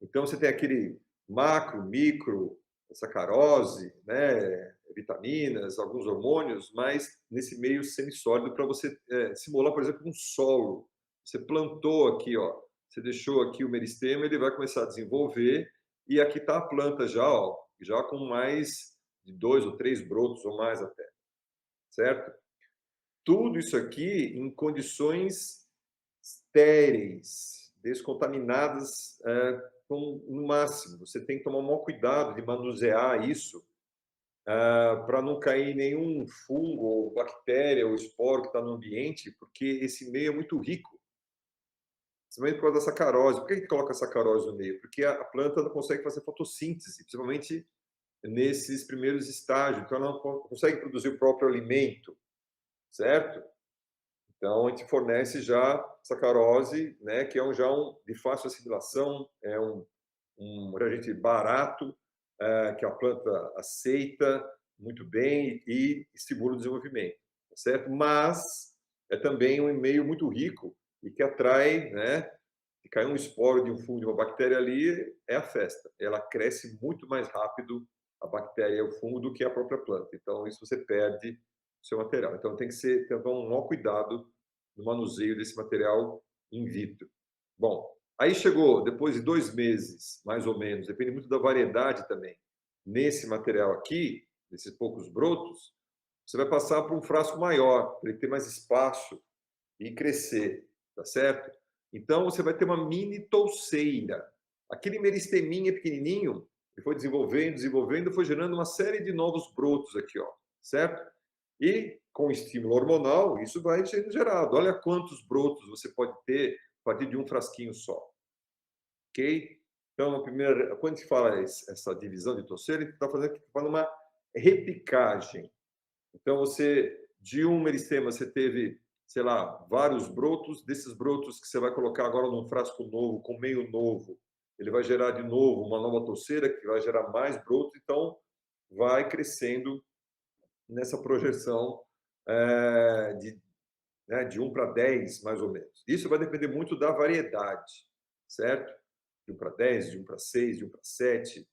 Então, você tem aquele macro, micro, sacarose, né? vitaminas, alguns hormônios, mas nesse meio semissólido para você simular, por exemplo, um solo. Você plantou aqui, ó, você deixou aqui o meristema, ele vai começar a desenvolver e aqui está a planta já, ó, já com mais de 2 ou 3 brotos ou mais até, certo? Tudo isso aqui em condições estéreis, descontaminadas, no máximo. Você tem que tomar o maior cuidado de manusear isso para não cair nenhum fungo, ou bactéria, ou esporo que está no ambiente, porque esse meio é muito rico. Principalmente por causa da sacarose. Por que a gente coloca sacarose no meio? Porque a planta não consegue fazer fotossíntese, principalmente nesses primeiros estágios. Então, ela não consegue produzir o próprio alimento, certo? Então, a gente fornece já sacarose, né, que é já de fácil assimilação, é um reagente barato, que a planta aceita muito bem e estimula o desenvolvimento, tá certo? Mas é também um meio muito rico e que atrai, né? Se cair um esporo de um fungo, de uma bactéria ali, é a festa. Ela cresce muito mais rápido, a bactéria, o fungo, do que a própria planta. Então, isso você perde o seu material. Então, tem que ter um maior cuidado no manuseio desse material in vitro. Bom, aí chegou, depois de 2 meses, mais ou menos, depende muito da variedade também. Nesse material aqui, nesses poucos brotos, você vai passar para um frasco maior, para ele ter mais espaço e crescer, tá certo? Então, você vai ter uma mini touceira. Aquele meristeminha pequenininho, que foi desenvolvendo, foi gerando uma série de novos brotos aqui, ó, certo? E com estímulo hormonal, isso vai sendo gerado. Olha quantos brotos você pode ter a partir de um frasquinho só. Ok? Então, quando se fala essa divisão de touceira, a gente está fazendo uma repicagem. Então, de um meristema, você teve, sei lá, vários brotos. Desses brotos que você vai colocar agora num frasco novo, com meio novo, ele vai gerar de novo uma nova touceira, que vai gerar mais brotos. Então, vai crescendo nessa projeção de 1 para 10, mais ou menos. Isso vai depender muito da variedade, certo? De 1 para 10, de 1 para 6, de 1 para 7.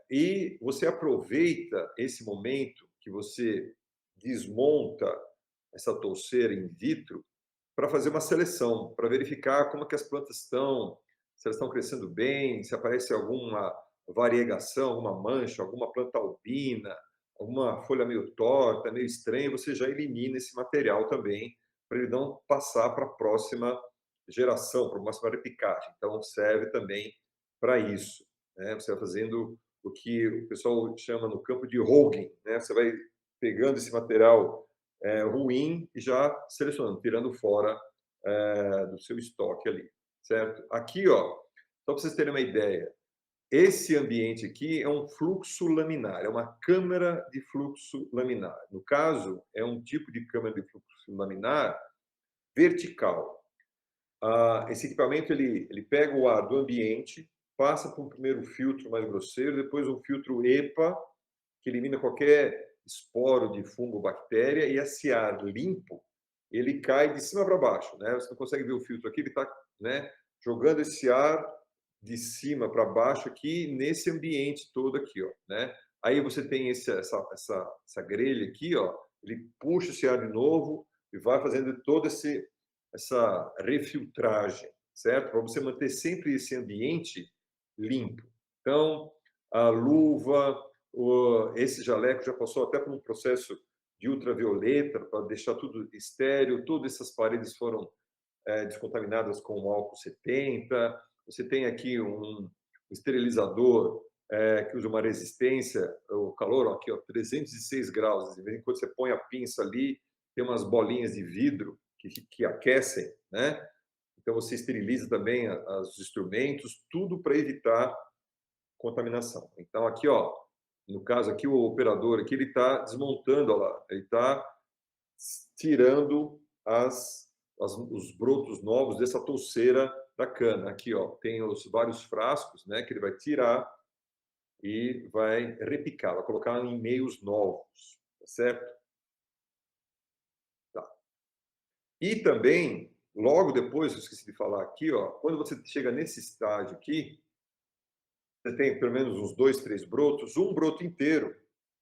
E você aproveita esse momento que você desmonta essa touceira in vitro para fazer uma seleção, para verificar como é que as plantas estão, se elas estão crescendo bem, se aparece alguma variegação, alguma mancha, alguma planta albina, alguma folha meio torta, meio estranha, você já elimina esse material também, para ele não passar para a próxima geração, para a próxima repicagem. Então, serve também para isso, né? Você vai fazendo o que o pessoal chama no campo de hogging, né? Você vai pegando esse material ruim e já selecionando, tirando fora do seu estoque ali, certo? Aqui, ó, só para vocês terem uma ideia, esse ambiente aqui é um fluxo laminar, é uma câmara de fluxo laminar. No caso, é um tipo de câmara de fluxo laminar vertical. Esse equipamento ele pega o ar do ambiente, passa por um primeiro filtro mais grosseiro, depois um filtro EPA, que elimina qualquer esporo de fungo ou bactéria, e esse ar limpo, ele cai de cima para baixo, né? Você não consegue ver o filtro aqui, ele está, né, jogando esse ar de cima para baixo aqui, nesse ambiente todo aqui, ó, né? Aí você tem essa grelha aqui, ó, ele puxa esse ar de novo e vai fazendo toda essa refiltragem, certo? Para você manter sempre esse ambiente limpo. Então, a luva, esse jaleco já passou até por um processo de ultravioleta para deixar tudo estéril, todas essas paredes foram descontaminadas com o álcool 70. Você tem aqui um esterilizador que usa uma resistência ao calor, aqui, ó, 306 graus. De vez em quando você põe a pinça ali, tem umas bolinhas de vidro que aquecem, né? Então você esteriliza também os instrumentos, tudo para evitar contaminação. Então aqui, ó, no caso aqui o operador aqui ele está desmontando, ó lá, ele está tirando os brotos novos dessa touceira da cana. Aqui, ó, tem os vários frascos, né, que ele vai tirar e vai repicar, vai colocar em meios novos, tá certo? Tá. E também, logo depois, eu esqueci de falar aqui, ó, quando você chega nesse estágio aqui, você tem pelo menos uns 2, 3 brotos, um broto inteiro,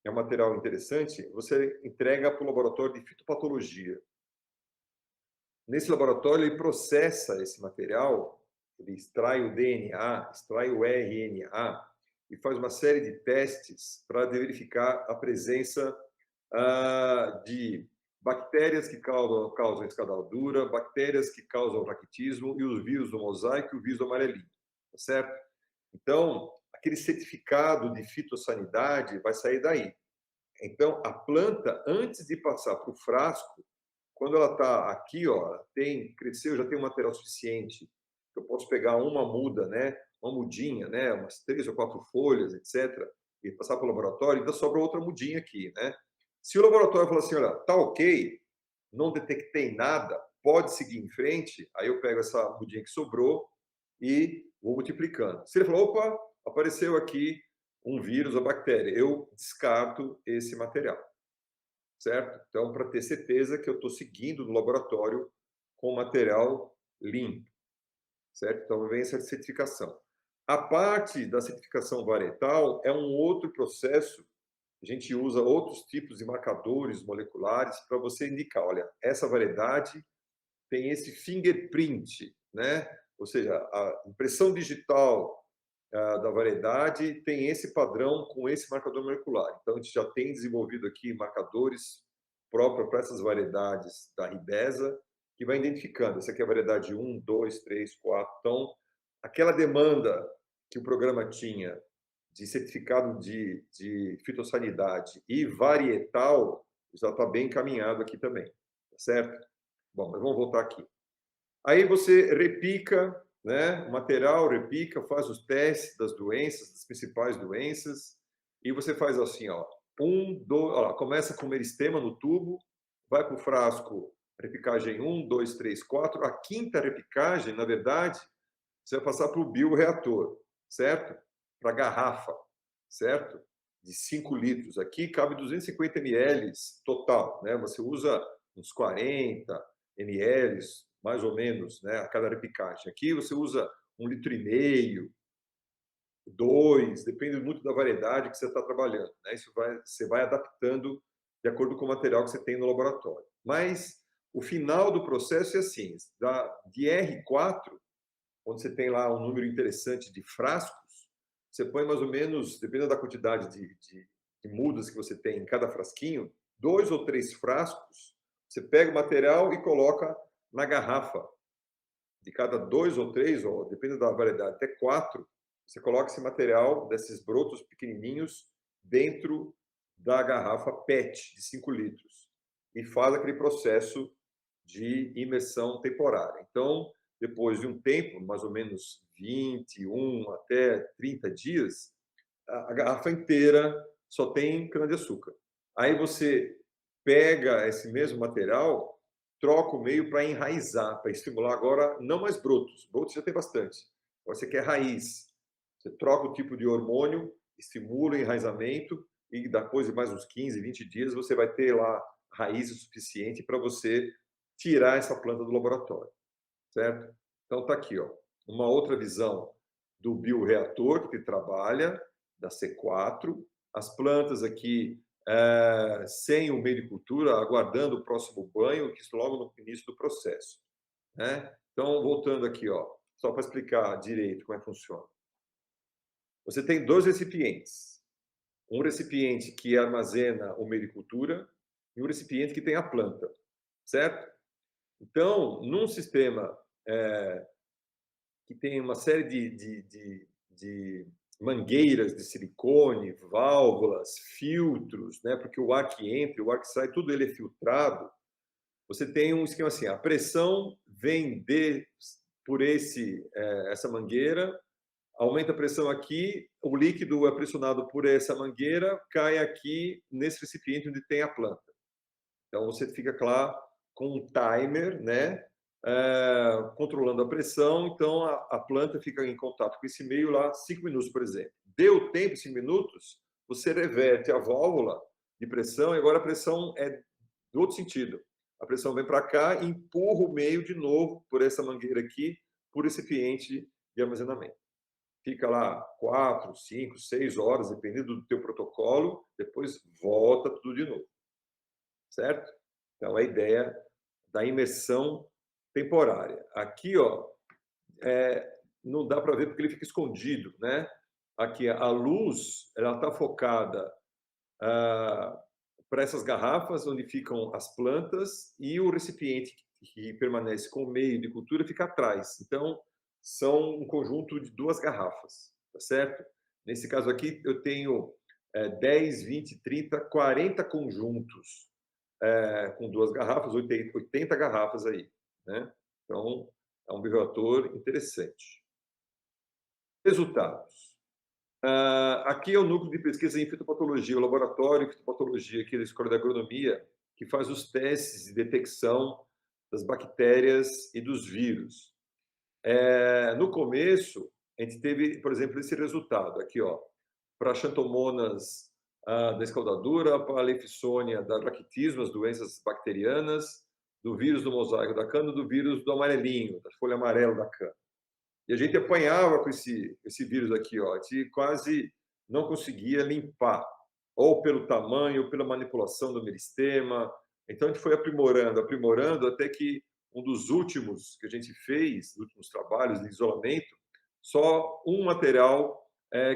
é um material interessante, você entrega para o laboratório de fitopatologia. Nesse laboratório, ele processa esse material, ele extrai o DNA, extrai o RNA e faz uma série de testes para verificar a presença de bactérias que causam escaldadura, bactérias que causam raquitismo e os vírus do mosaico e o vírus do amarelinho, tá certo? Então, aquele certificado de fitossanidade vai sair daí. Então, a planta, antes de passar para o frasco, quando ela está aqui, ó, cresceu, já tem um material suficiente, eu posso pegar uma muda, né, uma mudinha, né, umas 3 ou 4 folhas, etc., e passar para o laboratório, ainda sobra outra mudinha aqui, né? Se o laboratório falar assim, olha, tá ok, não detectei nada, pode seguir em frente, aí eu pego essa mudinha que sobrou e vou multiplicando. Se ele falou, opa, apareceu aqui um vírus ou bactéria, eu descarto esse material, certo? Então, para ter certeza que eu estou seguindo no laboratório com material limpo, certo? Então, vem essa certificação. A parte da certificação varietal é um outro processo. A gente usa outros tipos de marcadores moleculares para você indicar, olha, essa variedade tem esse fingerprint, né? Ou seja, a impressão digital da variedade tem esse padrão com esse marcador molecular. Então, a gente já tem desenvolvido aqui marcadores próprios para essas variedades da ribesa, que vai identificando. Essa aqui é a variedade 1, 2, 3, 4. Então, aquela demanda que o programa tinha de certificado de fitossanidade e varietal já está bem encaminhado aqui também, tá certo? Bom, mas vamos voltar aqui. Aí você repica, né, o material, repica, faz os testes das doenças, das principais doenças, e você faz assim, ó, começa com meristema no tubo, vai para o frasco, repicagem 1, 2, 3, 4. A quinta repicagem, na verdade, você vai passar para o bioreator, certo? Para a garrafa, certo? De 5 litros. Aqui cabe 250 ml total, né? Você usa uns 40 ml, mais ou menos, né? A cada repicagem. Aqui você usa 1,5 litro, 2, depende muito da variedade que você está trabalhando, né? Você vai adaptando de acordo com o material que você tem no laboratório. Mas o final do processo é assim, de R4, onde você tem lá um número interessante de frascos, você põe mais ou menos, dependendo da quantidade de mudas que você tem em cada frasquinho, 2 ou 3 frascos, você pega o material e coloca na garrafa. De cada 2 ou 3, ou dependendo da variedade, até 4, você coloca esse material desses brotos pequenininhos dentro da garrafa PET de 5 litros e faz aquele processo de imersão temporária. Então, depois de um tempo, mais ou menos 21 até 30 dias, a garrafa inteira só tem cana-de-açúcar. Aí você pega esse mesmo material, troca o meio para enraizar, para estimular agora não mais brotos. Brotos já tem bastante. Agora você quer raiz. Você troca o tipo de hormônio, estimula o enraizamento e depois de mais uns 15, 20 dias você vai ter lá raiz o suficiente para você tirar essa planta do laboratório, certo? Então está aqui, ó, uma outra visão do bioreator que trabalha, da C4, as plantas aqui sem o meio de cultura, aguardando o próximo banho, que isso logo no início do processo, né? Então, voltando aqui, ó, só para explicar direito como é que funciona. Você tem 2 recipientes. Um recipiente que armazena o meio de cultura e um recipiente que tem a planta, certo? Então, num sistema que tem uma série de mangueiras de silicone, válvulas, filtros, né? Porque o ar que entra, o ar que sai, tudo ele é filtrado. Você tem um esquema assim: a pressão vem por essa mangueira, aumenta a pressão aqui, o líquido é pressionado por essa mangueira, cai aqui nesse recipiente onde tem a planta. Então você fica claro com um timer, né? Controlando a pressão, então a planta fica em contato com esse meio lá 5 minutos, por exemplo. Deu tempo, 5 minutos, você reverte a válvula de pressão e agora a pressão é do outro sentido. A pressão vem para cá e empurra o meio de novo por essa mangueira aqui, por esse recipiente de armazenamento. fica lá 4, 5, 6 horas, dependendo do teu protocolo, depois volta tudo de novo, certo? Então, a ideia da imersão temporária. Aqui, ó, não dá para ver porque ele fica escondido, né? Aqui, a luz, ela está focada para essas garrafas onde ficam as plantas e o recipiente que permanece com o meio de cultura fica atrás. Então, são um conjunto de 2 garrafas, tá certo? Nesse caso aqui, eu tenho 10, 20, 30, 40 conjuntos com 2 garrafas, 80 garrafas aí, né? Então, é um bioreator interessante. Resultados. Aqui é o núcleo de pesquisa em fitopatologia, o laboratório de fitopatologia aqui da Escola de Agronomia, que faz os testes de detecção das bactérias e dos vírus. No começo, a gente teve, por exemplo, esse resultado aqui, ó, para Xanthomonas da escaldadura, para a Leishmania da raquitismo, as doenças bacterianas, do vírus do mosaico da cana, do vírus do amarelinho, da folha amarela da cana. E a gente apanhava com esse vírus aqui, ó, a gente quase não conseguia limpar, ou pelo tamanho, ou pela manipulação do meristema. Então, a gente foi aprimorando, até que um dos últimos que a gente fez, últimos trabalhos de isolamento, só um material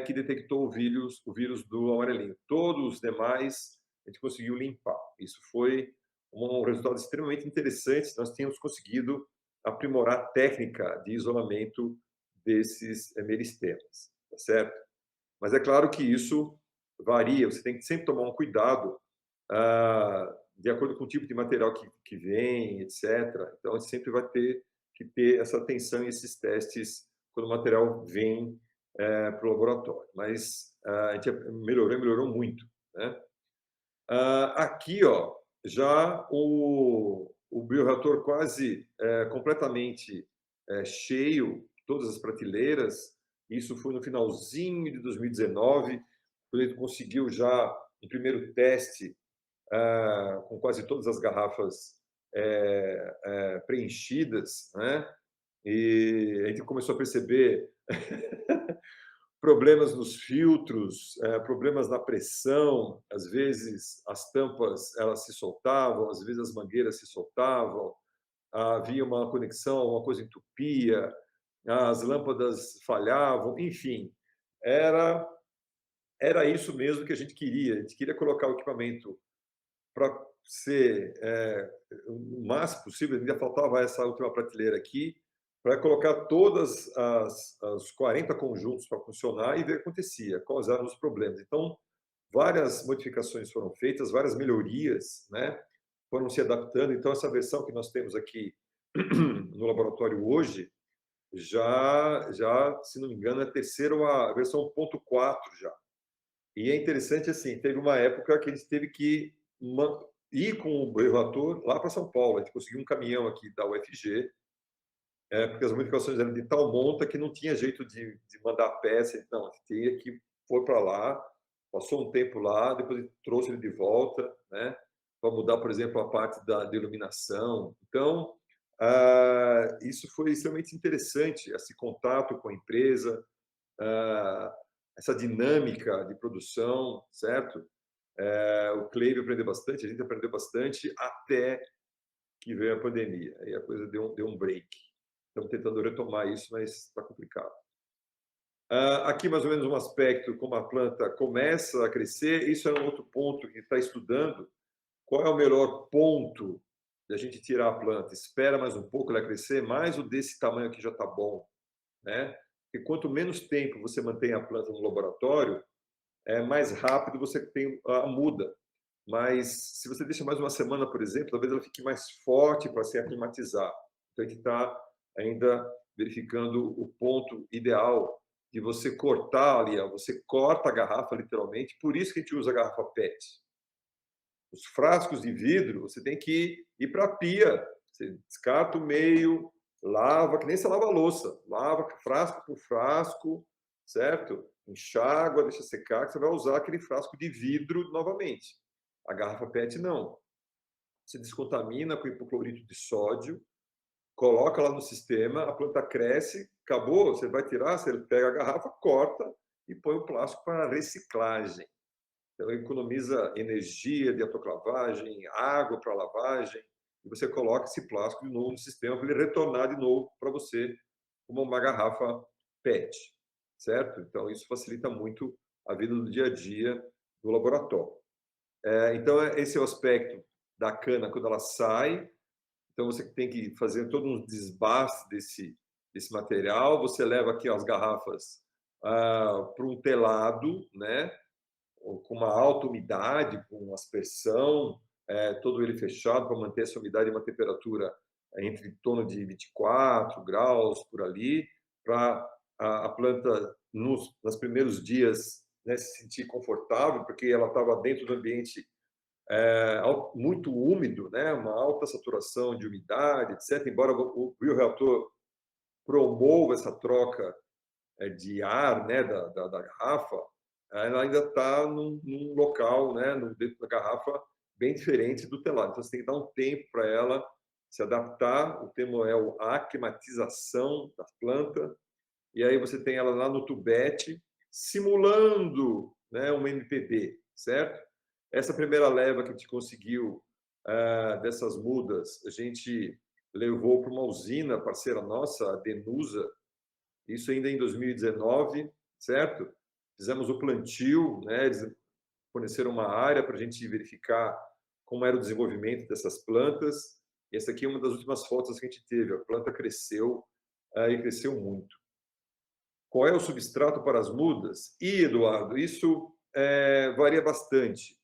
que detectou o vírus do amarelinho. Todos os demais a gente conseguiu limpar. Isso foi um resultado extremamente interessante. Nós tínhamos conseguido aprimorar a técnica de isolamento desses meristemas, tá certo? Mas é claro que isso varia, você tem que sempre tomar um cuidado de acordo com o tipo de material que vem, etc. Então, a gente sempre vai ter que ter essa atenção e esses testes quando o material vem para o laboratório. Mas a gente melhorou muito, né? Aqui, ó, já o bioreator quase completamente cheio, todas as prateleiras. Isso foi no finalzinho de 2019, quando ele conseguiu já um primeiro teste com quase todas as garrafas preenchidas, né? E a gente começou a perceber problemas nos filtros, problemas na pressão, às vezes as tampas elas se soltavam, às vezes as mangueiras se soltavam, havia uma conexão, uma coisa entupia, as lâmpadas falhavam, enfim, era isso mesmo que a gente queria colocar o equipamento para ser o máximo possível, ainda faltava essa última prateleira aqui, para colocar todas as 40 conjuntos para funcionar e ver o que acontecia, quais eram os problemas. Então, várias modificações foram feitas, várias melhorias, né, foram se adaptando. Então, essa versão que nós temos aqui no laboratório hoje, já, se não me engano, é a terceira ou a versão 1.4 já. E é interessante, assim, teve uma época que a gente teve que ir com o bioreator lá para São Paulo. A gente conseguiu um caminhão aqui da UFG, porque as modificações eram de tal monta que não tinha jeito de mandar a peça. Não, a gente tinha que foi para lá, passou um tempo lá, depois a gente trouxe ele de volta, né, para mudar, por exemplo, a parte da iluminação. Então, isso foi extremamente interessante, esse contato com a empresa, essa dinâmica de produção, certo? O Cleide aprendeu bastante, a gente aprendeu bastante, até que veio a pandemia. Aí a coisa deu um break. Estamos tentando retomar isso, mas está complicado. Aqui, mais ou menos, um aspecto, como a planta começa a crescer. Isso é um outro ponto que está estudando. Qual é o melhor ponto de a gente tirar a planta? Espera mais um pouco ela crescer, mais o desse tamanho aqui já está bom, né? Porque quanto menos tempo você mantém a planta no laboratório, mais rápido você tem a muda. Mas se você deixa mais uma semana, por exemplo, talvez ela fique mais forte para se aclimatizar. Então, a gente está ainda verificando o ponto ideal de você cortar ali, você corta a garrafa literalmente, por isso que a gente usa a garrafa PET. Os frascos de vidro, você tem que ir para a pia, você descarta o meio, lava, que nem você lava a louça, lava frasco por frasco, certo? Enxágua, deixa secar, que você vai usar aquele frasco de vidro novamente. A garrafa PET não. Você descontamina com hipoclorito de sódio, coloca lá no sistema, a planta cresce, acabou, você vai tirar, você pega a garrafa, corta e põe o plástico para reciclagem. Então, economiza energia de autoclavagem, água para lavagem, e você coloca esse plástico de novo no sistema para ele retornar de novo para você como uma garrafa PET, certo? Então, isso facilita muito a vida do dia a dia do laboratório. Então, esse é o aspecto da cana quando ela sai. Então, você tem que fazer todo um desbaste desse material. Você leva aqui as garrafas para um telado, né? Com uma alta umidade, com aspersão, todo ele fechado para manter essa umidade e uma temperatura entre em torno de 24 graus por ali, para a planta nos primeiros dias, né, se sentir confortável, porque ela estava dentro do ambiente muito úmido, né, uma alta saturação de umidade, etc. Embora o bioreator promova essa troca de ar, né, da garrafa, ela ainda está num local, né, dentro da garrafa, bem diferente do telado. Então, você tem que dar um tempo para ela se adaptar. O termo é a aclimatização da planta. E aí você tem ela lá no tubete, simulando, né, uma MPB, certo? Essa primeira leva que a gente conseguiu dessas mudas, a gente levou para uma usina parceira nossa, a Denusa, isso ainda em 2019, certo? Fizemos o plantio, né? Eles forneceram uma área para a gente verificar como era o desenvolvimento dessas plantas. E essa aqui é uma das últimas fotos que a gente teve. A planta cresceu e cresceu muito. Qual é o substrato para as mudas? Eduardo, isso varia bastante.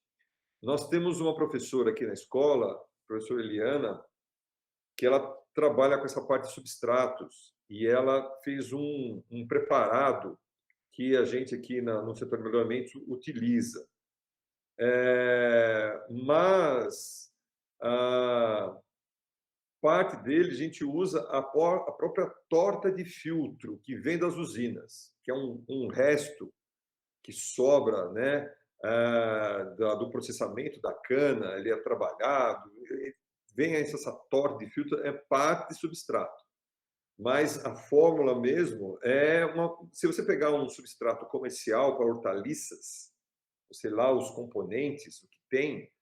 Nós temos uma professora aqui na escola, a professora Eliana, que ela trabalha com essa parte de substratos e ela fez um preparado que a gente aqui no setor de melhoramento utiliza. Mas a parte dele a gente usa a própria torta de filtro que vem das usinas, que é um resto que sobra, né, do processamento da cana, ele é trabalhado, vem essa torta de filtro, é parte de substrato. Mas a fórmula mesmo se você pegar um substrato comercial para hortaliças, sei lá, os componentes, o que tem,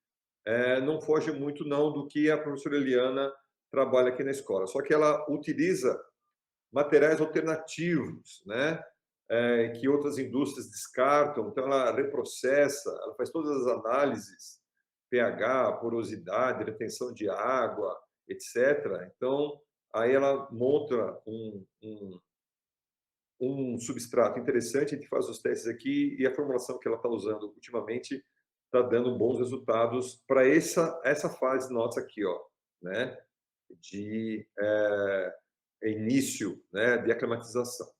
não foge muito não do que a professora Eliana trabalha aqui na escola. Só que ela utiliza materiais alternativos, né? Que outras indústrias descartam. Então, ela reprocessa, ela faz todas as análises, pH, porosidade, retenção de água, etc. Então, aí ela monta um substrato interessante, a gente faz os testes aqui e a formulação que ela está usando ultimamente está dando bons resultados para essa fase nossa aqui, ó, né? De início, né? De aclimatização.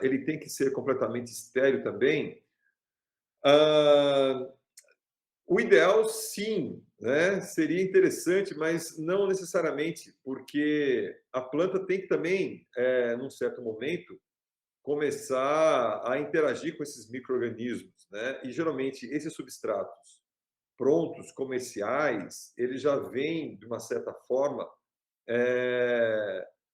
Ele tem que ser completamente estéril também. O ideal, sim, né? Seria interessante, mas não necessariamente, porque a planta tem que também, num certo momento, começar a interagir com esses micro-organismos, né? E geralmente esses substratos prontos, comerciais, eles já vêm de uma certa forma,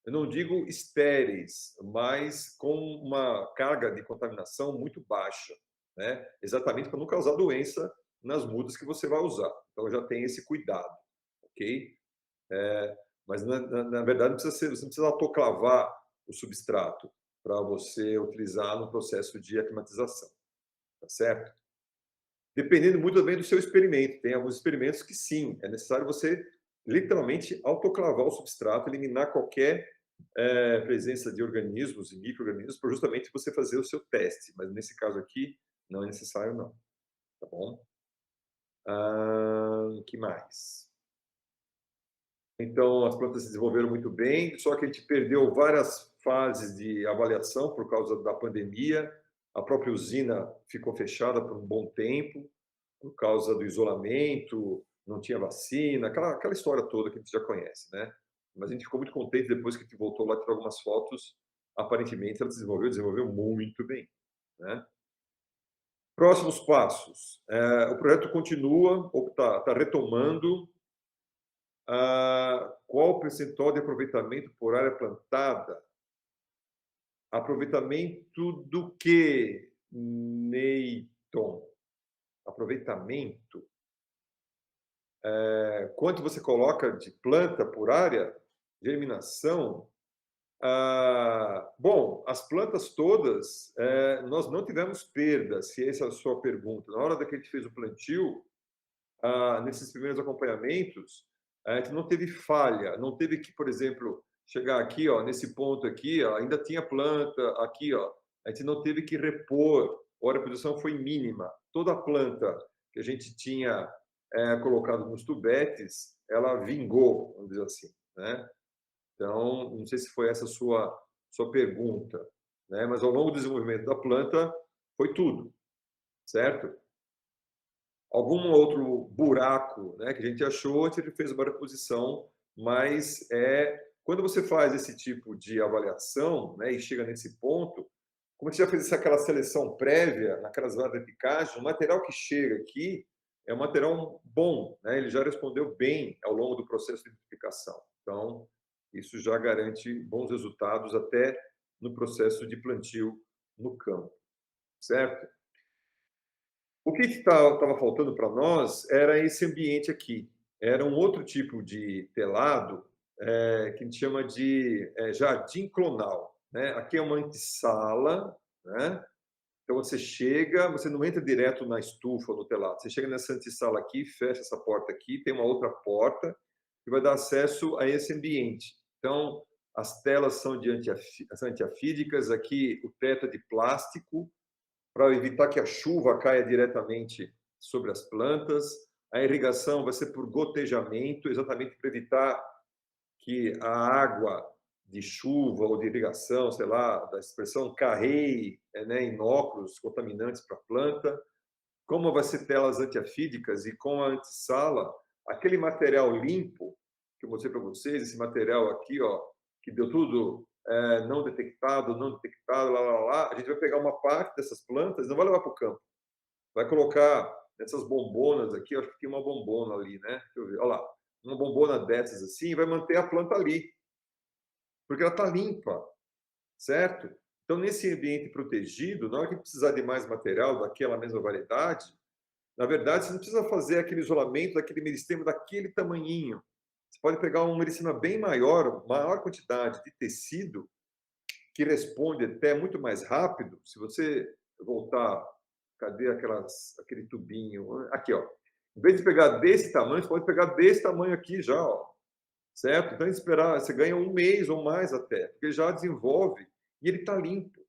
eu não digo estéreis, mas com uma carga de contaminação muito baixa, né? Exatamente para não causar doença nas mudas que você vai usar. Então já tem esse cuidado, ok? Mas na verdade você não precisa autoclavar o substrato para você utilizar no processo de aclimatização, tá certo? Dependendo muito também do seu experimento. Tem alguns experimentos que sim, é necessário você literalmente autoclavar o substrato, eliminar qualquer presença de organismos e micro-organismos, para justamente você fazer o seu teste. Mas nesse caso aqui, não é necessário, não. Tá bom? Que mais? Então, as plantas se desenvolveram muito bem, só que a gente perdeu várias fases de avaliação por causa da pandemia. A própria usina ficou fechada por um bom tempo, por causa do isolamento, não tinha vacina, aquela história toda que a gente já conhece, né? Mas a gente ficou muito contente depois que a gente voltou lá, tirou algumas fotos. Aparentemente, ela desenvolveu muito bem, né? Próximos passos. O projeto continua, ou está retomando. Qual o percentual de aproveitamento por área plantada? Aproveitamento do quê, Neyton? Aproveitamento? Quanto você coloca de planta por área? Germinação? Bom, as plantas todas, nós não tivemos perdas, se essa é a sua pergunta. Na hora que a gente fez o plantio, nesses primeiros acompanhamentos, a gente não teve falha, não teve que, por exemplo, chegar aqui, ó, nesse ponto aqui, ó, ainda tinha planta aqui, ó, a gente não teve que repor, a reposição foi mínima. Toda a planta que a gente tinha colocado nos tubetes, ela vingou, vamos dizer assim, né? Então, não sei se foi essa a sua pergunta, né? Mas ao longo do desenvolvimento da planta, foi tudo, certo? Algum outro buraco, né, que a gente achou, a gente fez uma reposição, mas quando você faz esse tipo de avaliação, né, e chega nesse ponto, como a gente já fez aquela seleção prévia, naquelas varas de picagem, o material que chega aqui é um material bom, né, ele já respondeu bem ao longo do processo de identificação. Então, isso já garante bons resultados até no processo de plantio no campo, certo? O que estava faltando para nós era esse ambiente aqui. Era um outro tipo de telado que a gente chama de jardim clonal, né? Aqui é uma antessala, né? Então você chega, você não entra direto na estufa no telado. Você chega nessa antessala aqui, fecha essa porta aqui, tem uma outra porta que vai dar acesso a esse ambiente. Então as telas são de antiafídicas, aqui o teto é de plástico, para evitar que a chuva caia diretamente sobre as plantas. A irrigação vai ser por gotejamento, exatamente para evitar que a água de chuva ou de irrigação, sei lá, da expressão, carreie inóculos contaminantes para a planta. Como vai ser telas antiafídicas e com a antessala, aquele material limpo que eu mostrei para vocês, esse material aqui, ó, que deu tudo não detectado, a gente vai pegar uma parte dessas plantas, não vai levar para o campo, vai colocar nessas bombonas aqui, acho que tem uma bombona ali, né? Deixa eu ver, olha lá, uma bombona dessas assim, e vai manter a planta ali, porque ela está limpa, certo? Então, nesse ambiente protegido, na hora que precisar de mais material daquela mesma variedade, na verdade, você não precisa fazer aquele isolamento daquele meristema daquele tamanhinho. Você pode pegar um meristema bem maior, maior quantidade de tecido, que responde até muito mais rápido. Se você voltar, cadê aquele tubinho? Aqui, ó. Em vez de pegar desse tamanho, você pode pegar desse tamanho aqui já, ó. Certo? Então, esperar, você ganha um mês ou mais até, porque já desenvolve e ele está limpo.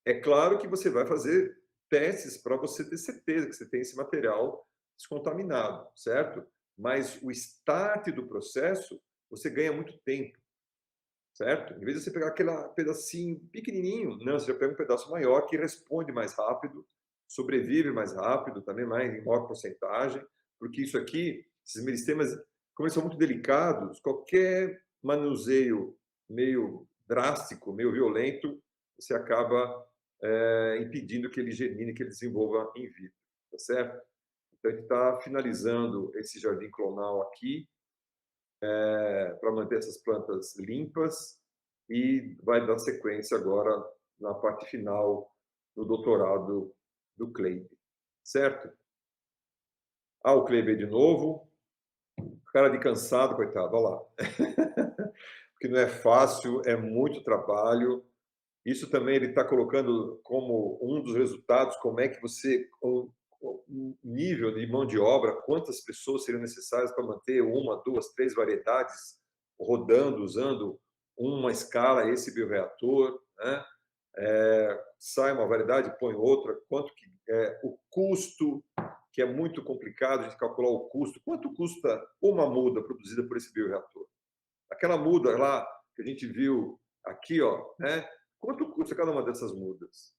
É claro que você vai fazer testes para você ter certeza que você tem esse material descontaminado, certo? Mas o start do processo, você ganha muito tempo, certo? Em vez de você pegar aquele pedacinho pequenininho, não, você já pega um pedaço maior que responde mais rápido, sobrevive mais rápido, também mais em maior porcentagem, porque isso aqui, esses meristemas, como eles são muito delicados, qualquer manuseio meio drástico, meio violento, você acaba impedindo que ele germine, que ele desenvolva in vitro, tá certo? Então, a gente está finalizando esse jardim clonal aqui, para manter essas plantas limpas e vai dar sequência agora na parte final do doutorado do Kleber, certo? O Kleber de novo, cara de cansado, coitado, olha lá. Porque não é fácil, é muito trabalho. Isso também ele está colocando como um dos resultados, como é que você, o nível de mão de obra, quantas pessoas seriam necessárias para manter uma, duas, três variedades rodando, usando uma escala, esse bioreator, né? Sai uma variedade, põe outra, quanto que o custo, que é muito complicado de calcular o custo, quanto custa uma muda produzida por esse bioreator? Aquela muda lá que a gente viu aqui, ó, né? Quanto custa cada uma dessas mudas?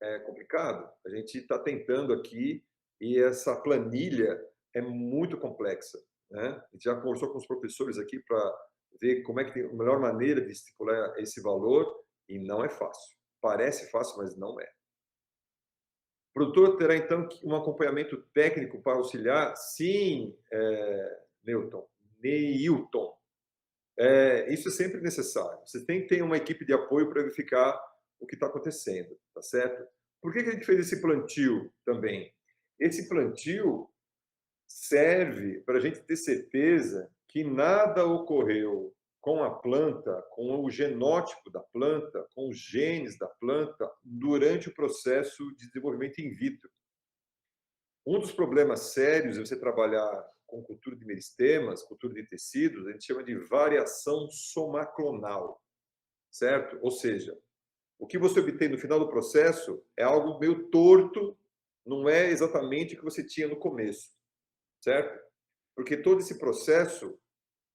É complicado. A gente está tentando aqui e essa planilha é muito complexa, né? A gente já conversou com os professores aqui para ver como é que tem a melhor maneira de estipular esse valor e não é fácil. Parece fácil, mas não é. O produtor terá, então, um acompanhamento técnico para auxiliar? Sim, Newton. Neilton. Isso é sempre necessário. Você tem que ter uma equipe de apoio para verificar o que está acontecendo, tá certo? Por que a gente fez esse plantio também? Esse plantio serve para a gente ter certeza que nada ocorreu com a planta, com o genótipo da planta, com os genes da planta, durante o processo de desenvolvimento in vitro. Um dos problemas sérios é você trabalhar com cultura de meristemas, cultura de tecidos, a gente chama de variação somaclonal, certo? Ou seja, o que você obtém no final do processo é algo meio torto, não é exatamente o que você tinha no começo, certo? Porque todo esse processo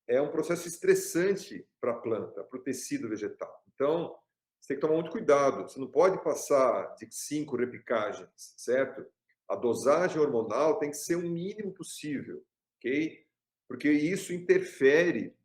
é um processo estressante para a planta, para o tecido vegetal. Então, você tem que tomar muito cuidado. Você não pode passar de 5 repicagens, certo? A dosagem hormonal tem que ser o mínimo possível, ok? Porque isso interfere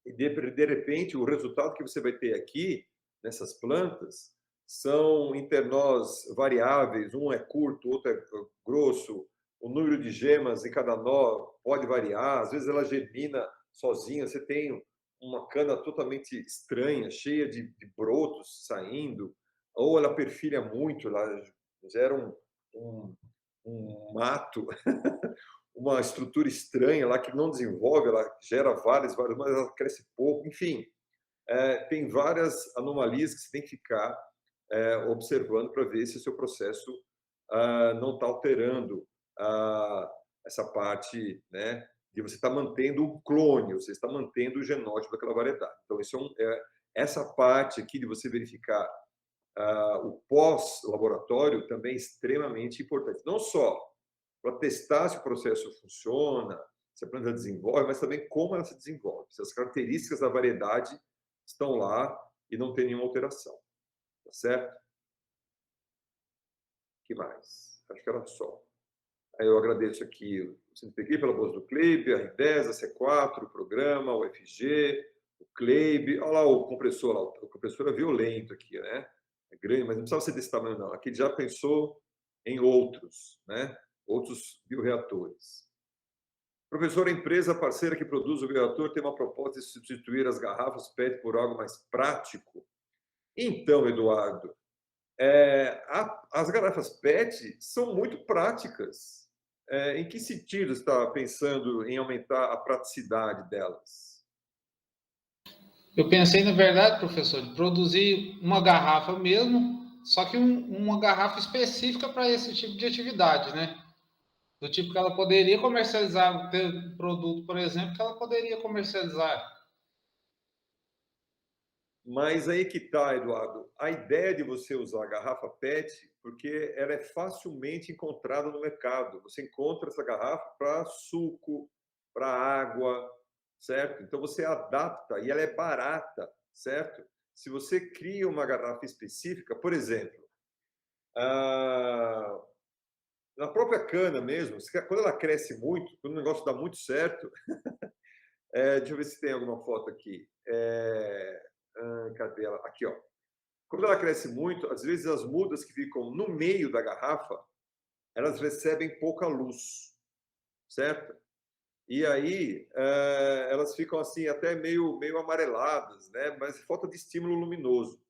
e, de repente, o resultado que você vai ter aqui, nessas plantas, são internós variáveis. Um é curto, outro é grosso. O número de gemas em cada nó pode variar. Às vezes ela germina sozinha. Você tem uma cana totalmente estranha, cheia de brotos saindo. Ou ela perfilha muito, ela gera um mato, uma estrutura estranha lá que não desenvolve, ela gera várias, mas ela cresce pouco. Enfim, tem várias anomalias que você tem que ficar observando para ver se o seu processo não está alterando essa parte, né, de você estar mantendo o clone, você está mantendo o genótipo daquela variedade. Então, isso essa parte aqui de você verificar o pós-laboratório também é extremamente importante. Não só para testar se o processo funciona, se a planta desenvolve, mas também como ela se desenvolve, se as características da variedade estão lá e não tem nenhuma alteração. Tá certo? O que mais? Acho que era só. Aí eu agradeço aqui o CNPq pela voz do Kleib, a R10, a C4, o programa, o FG, o Kleib. Olha lá o compressor, lá. O compressor é violento aqui, né? É grande, mas não precisava ser desse tamanho, não. Aqui ele já pensou em outros, né? Outros bioreatores. Professor, a empresa parceira que produz o bioreator tem uma proposta de substituir as garrafas PET por algo mais prático? Então, Eduardo, as garrafas PET são muito práticas. Em que sentido você está pensando em aumentar a praticidade delas? Eu pensei, na verdade, professor, de produzir uma garrafa mesmo, só que uma garrafa específica para esse tipo de atividade, né? Do tipo que ela poderia comercializar, ter um produto, por exemplo, que ela poderia comercializar. Mas aí que está, Eduardo. A ideia de você usar a garrafa PET, porque ela é facilmente encontrada no mercado. Você encontra essa garrafa para suco, para água, certo? Então você adapta e ela é barata, certo? Se você cria uma garrafa específica, por exemplo, na própria cana mesmo, quando ela cresce muito, quando o negócio dá muito certo, deixa eu ver se tem alguma foto aqui. Cadê ela? Aqui, ó. Quando ela cresce muito, às vezes as mudas que ficam no meio da garrafa, elas recebem pouca luz, certo? E aí elas ficam assim até meio amareladas, né? Mas falta de estímulo luminoso.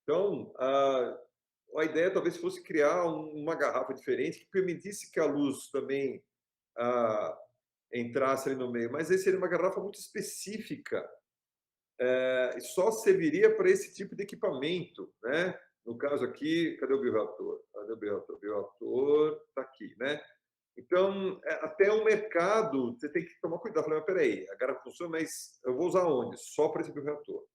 Então, a ideia talvez fosse criar uma garrafa diferente que permitisse que a luz também entrasse ali no meio. Mas essa seria uma garrafa muito específica. Só serviria para esse tipo de equipamento, né? No caso aqui, cadê o bioreator? Cadê o bioreator? O bioreator está aqui, né? Então, até o mercado, você tem que tomar cuidado. Falei, mas peraí, a garrafa funciona, mas eu vou usar onde? Só para esse bioreator.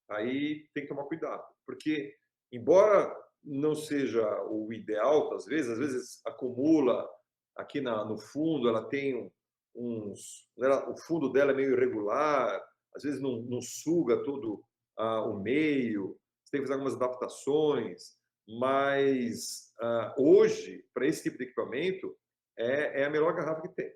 Aí tem que tomar cuidado, porque, embora não seja o ideal, às vezes acumula aqui no fundo, ela tem o fundo dela é meio irregular, às vezes não suga todo o meio, você tem que fazer algumas adaptações, mas hoje, para esse tipo de equipamento, é a melhor garrafa que tem.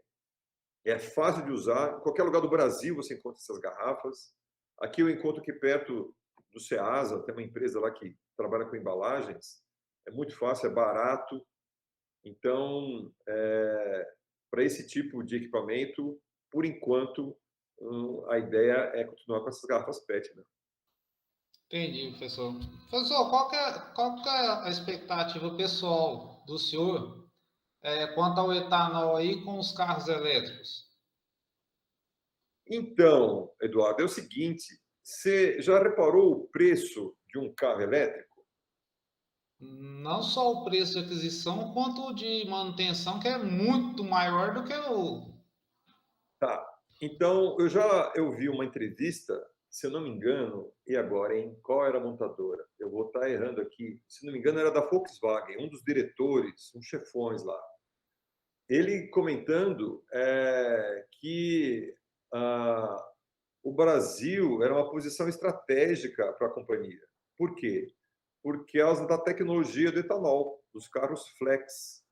É fácil de usar, em qualquer lugar do Brasil você encontra essas garrafas. Aqui eu encontro aqui perto do Ceasa, tem uma empresa lá que trabalha com embalagens, é muito fácil, é barato. Então, para esse tipo de equipamento, por enquanto, a ideia é continuar com essas garrafas PET, né? Entendi, professor. Professor, qual que é a expectativa pessoal do senhor quanto ao etanol aí com os carros elétricos? Então, Eduardo, é o seguinte, você já reparou o preço de um carro elétrico? Não só o preço de aquisição, quanto o de manutenção, que é muito maior do que o... Tá. Então, eu vi uma entrevista, se eu não me engano, e agora, hein? Qual era a montadora? Eu vou estar errando aqui. Se não me engano, era da Volkswagen, um dos diretores, uns chefões lá. Ele comentando que o Brasil era uma posição estratégica para a companhia. Por quê? Por causa da tecnologia do etanol, dos carros flex.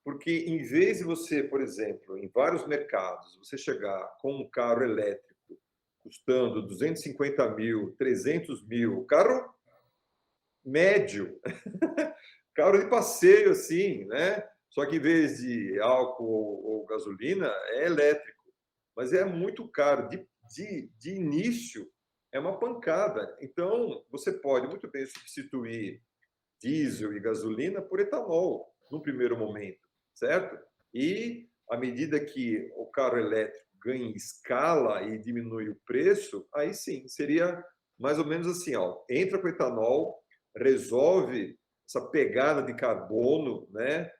Porque em vez de você, por exemplo, em vários mercados, você chegar com um carro elétrico custando 250 mil, 300 mil, carro médio, carro de passeio, assim, né? Só que em vez de álcool ou gasolina, é elétrico. Mas é muito caro. De início, é uma pancada. Então, você pode muito bem substituir diesel e gasolina por etanol, no primeiro momento, certo? E, à medida que o carro elétrico ganha escala e diminui o preço, aí sim, seria mais ou menos assim, ó, entra com etanol, resolve essa pegada de carbono, né,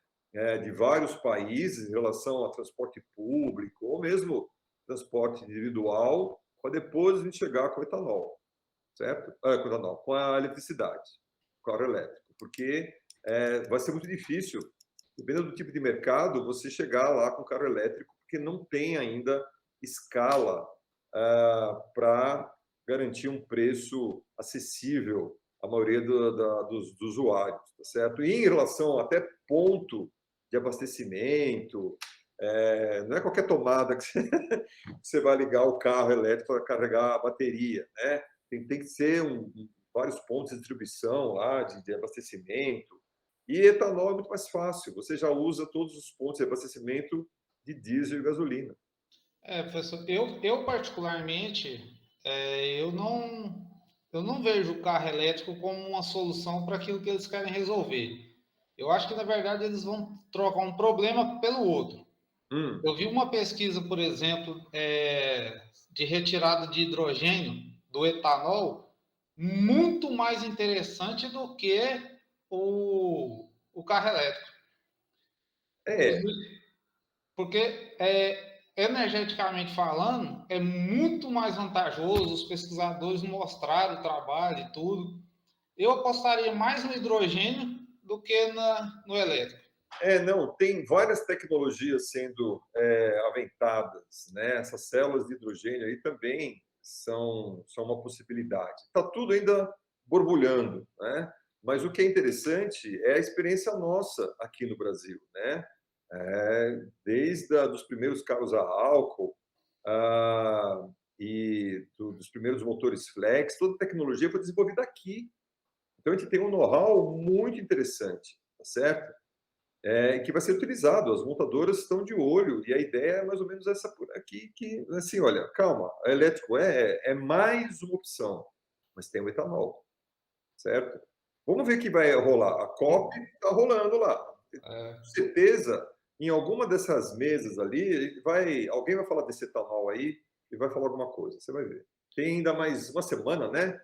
de vários países em relação ao transporte público ou mesmo transporte individual, para depois a gente chegar com o etanol, certo? Com o etanol, com a eletricidade, com o carro elétrico, porque vai ser muito difícil, dependendo do tipo de mercado, você chegar lá com o carro elétrico, porque não tem ainda escala para garantir um preço acessível à maioria dos usuários, tá certo? E em relação até ponto de abastecimento, não é qualquer tomada que você vai ligar o carro elétrico para carregar a bateria, né? Tem que ser vários pontos de distribuição lá, de abastecimento. E etanol é muito mais fácil, você já usa todos os pontos de abastecimento de diesel e gasolina. Professor, eu particularmente, eu não vejo o carro elétrico como uma solução para aquilo que eles querem resolver. Eu acho que, na verdade, eles vão trocar um problema pelo outro. Eu vi uma pesquisa, por exemplo, de retirada de hidrogênio do etanol, muito mais interessante do que o carro elétrico. É, Porque, energeticamente falando, é muito mais vantajoso. Os pesquisadores mostraram o trabalho e tudo. Eu apostaria mais no hidrogênio do que no elétrico. não, tem várias tecnologias sendo aventadas, né? Essas células de hidrogênio aí também são uma possibilidade. Está tudo ainda borbulhando, né? Mas o que é interessante é a experiência nossa aqui no Brasil, né? Desde dos primeiros carros a álcool e dos primeiros motores flex, toda a tecnologia foi desenvolvida aqui. Então a gente tem um know-how muito interessante, tá certo? Que vai ser utilizado. As montadoras estão de olho e a ideia é mais ou menos essa por aqui, que assim, olha, calma, a elétrico é mais uma opção, mas tem o etanol, certo? Vamos ver o que vai rolar. A COP está rolando lá. Com certeza, em alguma dessas mesas ali, alguém vai falar desse etanol aí e vai falar alguma coisa. Você vai ver. Tem ainda mais uma semana, né,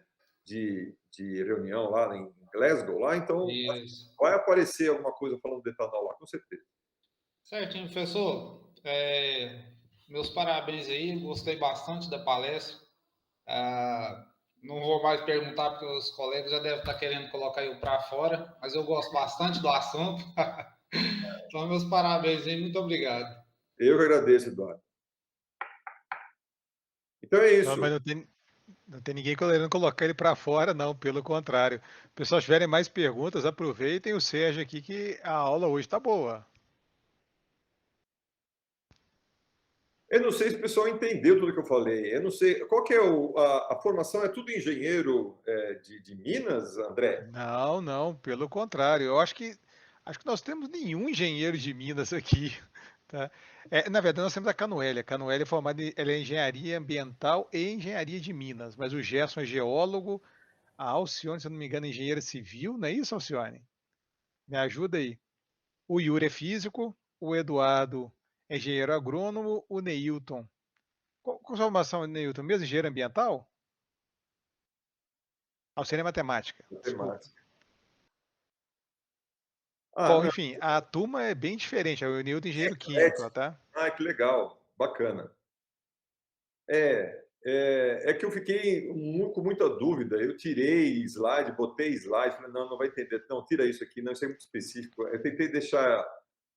de reunião lá em Glasgow, lá, então Isso. vai aparecer alguma coisa falando de etanol lá, com certeza. Certinho, professor. Meus parabéns aí, gostei bastante da palestra. Não vou mais perguntar, porque os colegas já devem estar querendo colocar eu para fora, mas eu gosto bastante do assunto. Então, meus parabéns aí, muito obrigado. Eu que agradeço, Eduardo. Então é isso. Não, mas não tem ninguém querendo colocar ele para fora, não, pelo contrário. Pessoal, se tiverem mais perguntas, aproveitem o Sérgio aqui, que a aula hoje está boa. Eu não sei se o pessoal entendeu tudo que eu falei. Eu não sei. Qual que é a formação? É tudo engenheiro de Minas, André? Não, pelo contrário. Eu acho que nós temos nenhum engenheiro de Minas aqui. Tá? Na verdade, nós temos a Canoeli. A Canoeli é formada ela é engenharia ambiental e engenharia de minas, mas o Gerson é geólogo, a Alcione, se eu não me engano, é engenheira civil, não é isso, Alcione? Me ajuda aí. O Yuri é físico, o Eduardo é engenheiro agrônomo, o Neilton. Qual a formação, Neilton? Mesmo engenheiro ambiental? Alcione é matemática, desculpa. Matemática. Ah, Bom, não, enfim, a turma é bem diferente. O Neilton é engenheiro químico, eclético. tá? Ah, que legal, bacana. É que eu fiquei com muita dúvida. Eu tirei slide, botei slide, falei, não, não vai entender. Não, tira isso aqui, não, isso é muito específico. Eu tentei deixar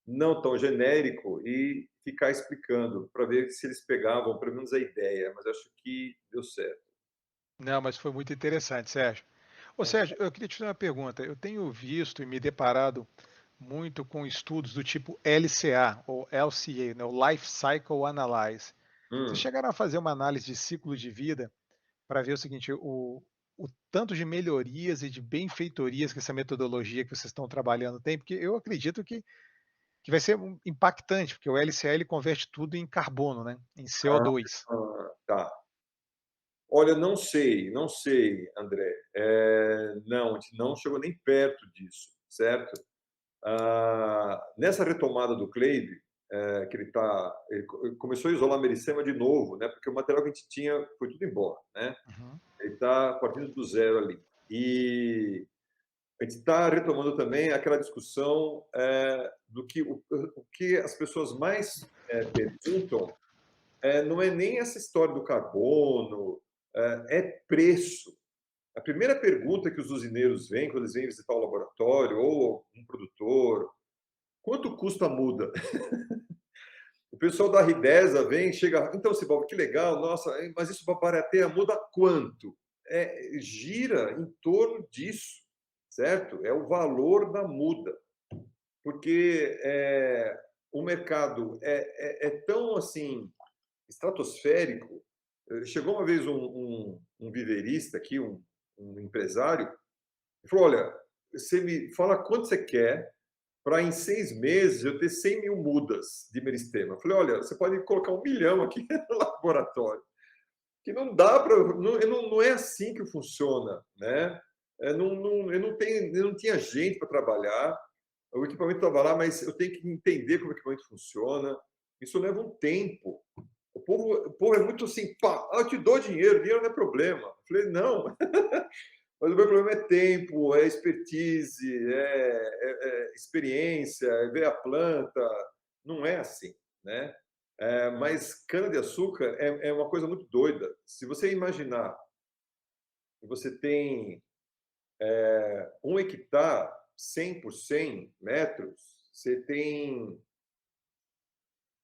não tão genérico e ficar explicando para ver se eles pegavam pelo menos a ideia, mas acho que deu certo. Não, mas foi muito interessante, Sérgio. Ô, Sérgio, eu queria te fazer uma pergunta. Eu tenho visto e me deparado muito com estudos do tipo LCA, ou LCA, né, o Life Cycle Analyze. Vocês Hum. chegaram a fazer uma análise de ciclo de vida para ver o seguinte, o tanto de melhorias e de benfeitorias que essa metodologia que vocês estão trabalhando tem? Porque eu acredito que vai ser impactante, porque o LCA ele converte tudo em carbono, né, em CO2. Tá. Olha, não sei, André. Não, a gente não chegou nem perto disso, certo? Nessa retomada do Kleib, que ele começou a isolar a mericema de novo, né? Porque o material que a gente tinha foi tudo embora, né? Uhum. Ele está partindo do zero ali. E a gente está retomando também aquela discussão do que o que as pessoas mais perguntam não é nem essa história do carbono, é preço. A primeira pergunta que os usineiros vêm quando eles vêm visitar o laboratório ou um produtor, quanto custa a muda? O pessoal da Ridesa vem, chega, então, Sibaldo, que legal, nossa, mas isso para barateia muda quanto? Gira em torno disso, certo? É o valor da muda, porque o mercado é tão assim estratosférico. Chegou uma vez um viveirista aqui, um empresário, e falou: olha, você me fala quanto você quer para em 6 meses eu ter 100 mil mudas de meristema. Eu falei: olha, você pode colocar 1 milhão aqui no laboratório, que não dá para. Não é assim que funciona, né? Eu não tinha gente para trabalhar, o equipamento estava lá, mas eu tenho que entender como o equipamento funciona. Isso leva um tempo. O povo é muito assim, pá, eu te dou dinheiro não é problema. Eu falei, não, mas o meu problema é tempo, é expertise, experiência, é ver a planta. Não é assim, né? Mas cana-de-açúcar é uma coisa muito doida. Se você imaginar que você tem 1 hectare, 100 por 100 metros, você tem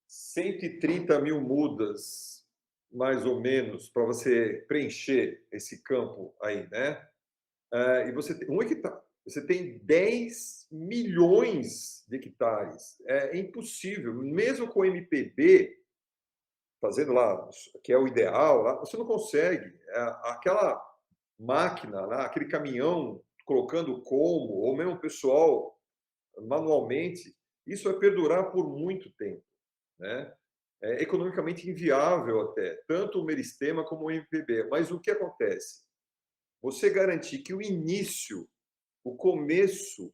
130 mil mudas, mais ou menos, para você preencher esse campo aí, né? E você tem 1 hectare. Você tem 10 milhões de hectares. É impossível. Mesmo com o MPB, fazendo lá, que é o ideal, lá, você não consegue. Aquela máquina, lá, aquele caminhão colocando como, ou mesmo o pessoal manualmente, isso vai perdurar por muito tempo, né? É economicamente inviável até, tanto o meristema como o MPB. Mas o que acontece? Você garantir que o início, o começo,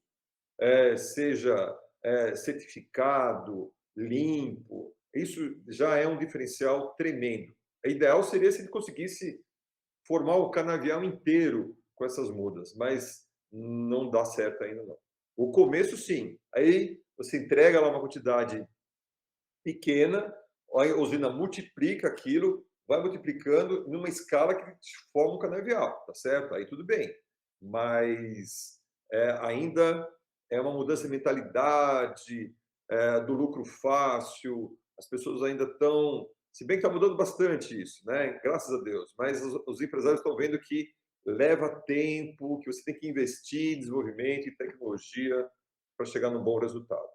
seja certificado, limpo, isso já é um diferencial tremendo. O ideal seria se ele conseguisse formar o canavial inteiro com essas mudas, mas não dá certo ainda não. O começo, sim. Aí você entrega lá uma quantidade pequena, a usina multiplica aquilo, vai multiplicando numa escala que forma um canavial, tá certo? Aí tudo bem. Mas ainda é uma mudança de mentalidade, do lucro fácil, as pessoas ainda estão. Se bem que está mudando bastante isso, né? Graças a Deus. Mas os empresários estão vendo que leva tempo, que você tem que investir em desenvolvimento e tecnologia para chegar num bom resultado,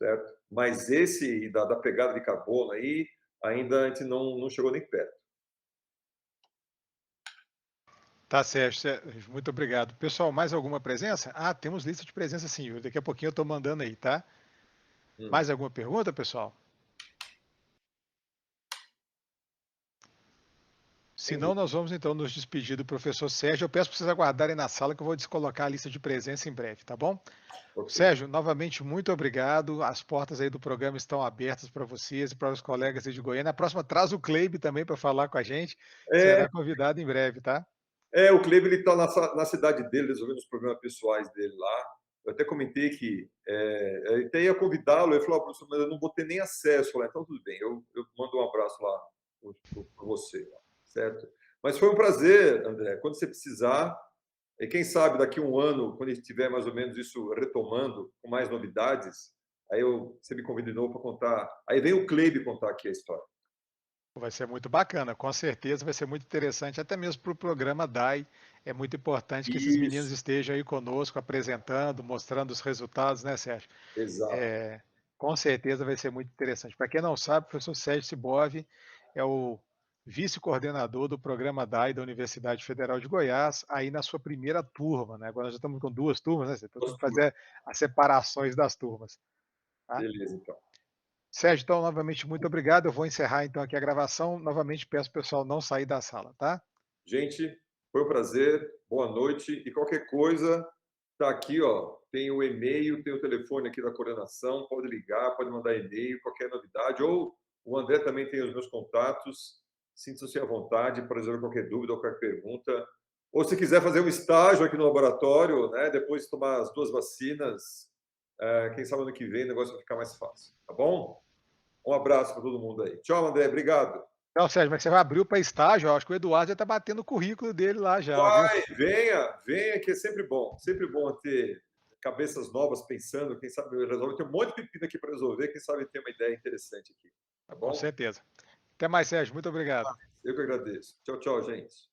certo? Mas esse da pegada de carbono aí, ainda a gente não chegou nem perto. Tá certo, Sérgio, muito obrigado. Pessoal, mais alguma presença? Ah, temos lista de presença sim, daqui a pouquinho eu estou mandando aí, tá? Mais alguma pergunta, pessoal? Se não, nós vamos então nos despedir do professor Sérgio. Eu peço para vocês aguardarem na sala que eu vou descolocar a lista de presença em breve, tá bom? Okay. Sérgio, novamente, muito obrigado. As portas aí do programa estão abertas para vocês e para os colegas aí de Goiânia. Na próxima, traz o Cleibe também para falar com a gente. Será convidado em breve, tá? O Cleibe, ele está na cidade dele, resolvendo os problemas pessoais dele lá. Eu até comentei que eu até ia convidá-lo. Ele falou, professor, mas eu não vou ter nem acesso. Eu falei, então tudo bem, eu mando um abraço lá para você, certo? Mas foi um prazer, André. Quando você precisar, e quem sabe daqui a um ano, quando a gente tiver mais ou menos isso retomando, com mais novidades, aí você me convida de novo para contar. Aí vem o Cleibe contar aqui a história. Vai ser muito bacana, com certeza vai ser muito interessante, até mesmo para o programa DAI. É muito importante que esses meninos estejam aí conosco, apresentando, mostrando os resultados, né, Sérgio? Exato. Com certeza vai ser muito interessante. Para quem não sabe, o professor Sérgio Sibov é o vice-coordenador do programa DAI da Universidade Federal de Goiás, aí na sua primeira turma, né? Agora nós já estamos com 2 turmas, né? Então tem que fazer as separações das turmas. Tá? Beleza, então. Sérgio, então, novamente, muito obrigado. Eu vou encerrar, então, aqui a gravação. Novamente, peço para o pessoal não sair da sala, tá? Gente, foi um prazer. Boa noite. E qualquer coisa, tá aqui, ó. Tem o e-mail, tem o telefone aqui da coordenação. Pode ligar, pode mandar e-mail, qualquer novidade. Ou o André também tem os meus contatos. Sinta-se à vontade para resolver qualquer dúvida ou qualquer pergunta. Ou se quiser fazer um estágio aqui no laboratório, né? Depois de tomar as 2 vacinas, quem sabe ano que vem o negócio vai ficar mais fácil. Tá bom? Um abraço para todo mundo aí. Tchau, André. Obrigado. Não, Sérgio, mas você vai abrir para estágio? Eu acho que o Eduardo já está batendo o currículo dele lá já. Vai, viu? Venha, que é sempre bom. Sempre bom ter cabeças novas pensando. Quem sabe resolve. Tem um monte de pepino aqui para resolver. Quem sabe ter uma ideia interessante aqui. Tá bom? Com certeza. Até mais, Sérgio. Muito obrigado. Eu que agradeço. Tchau, tchau, gente.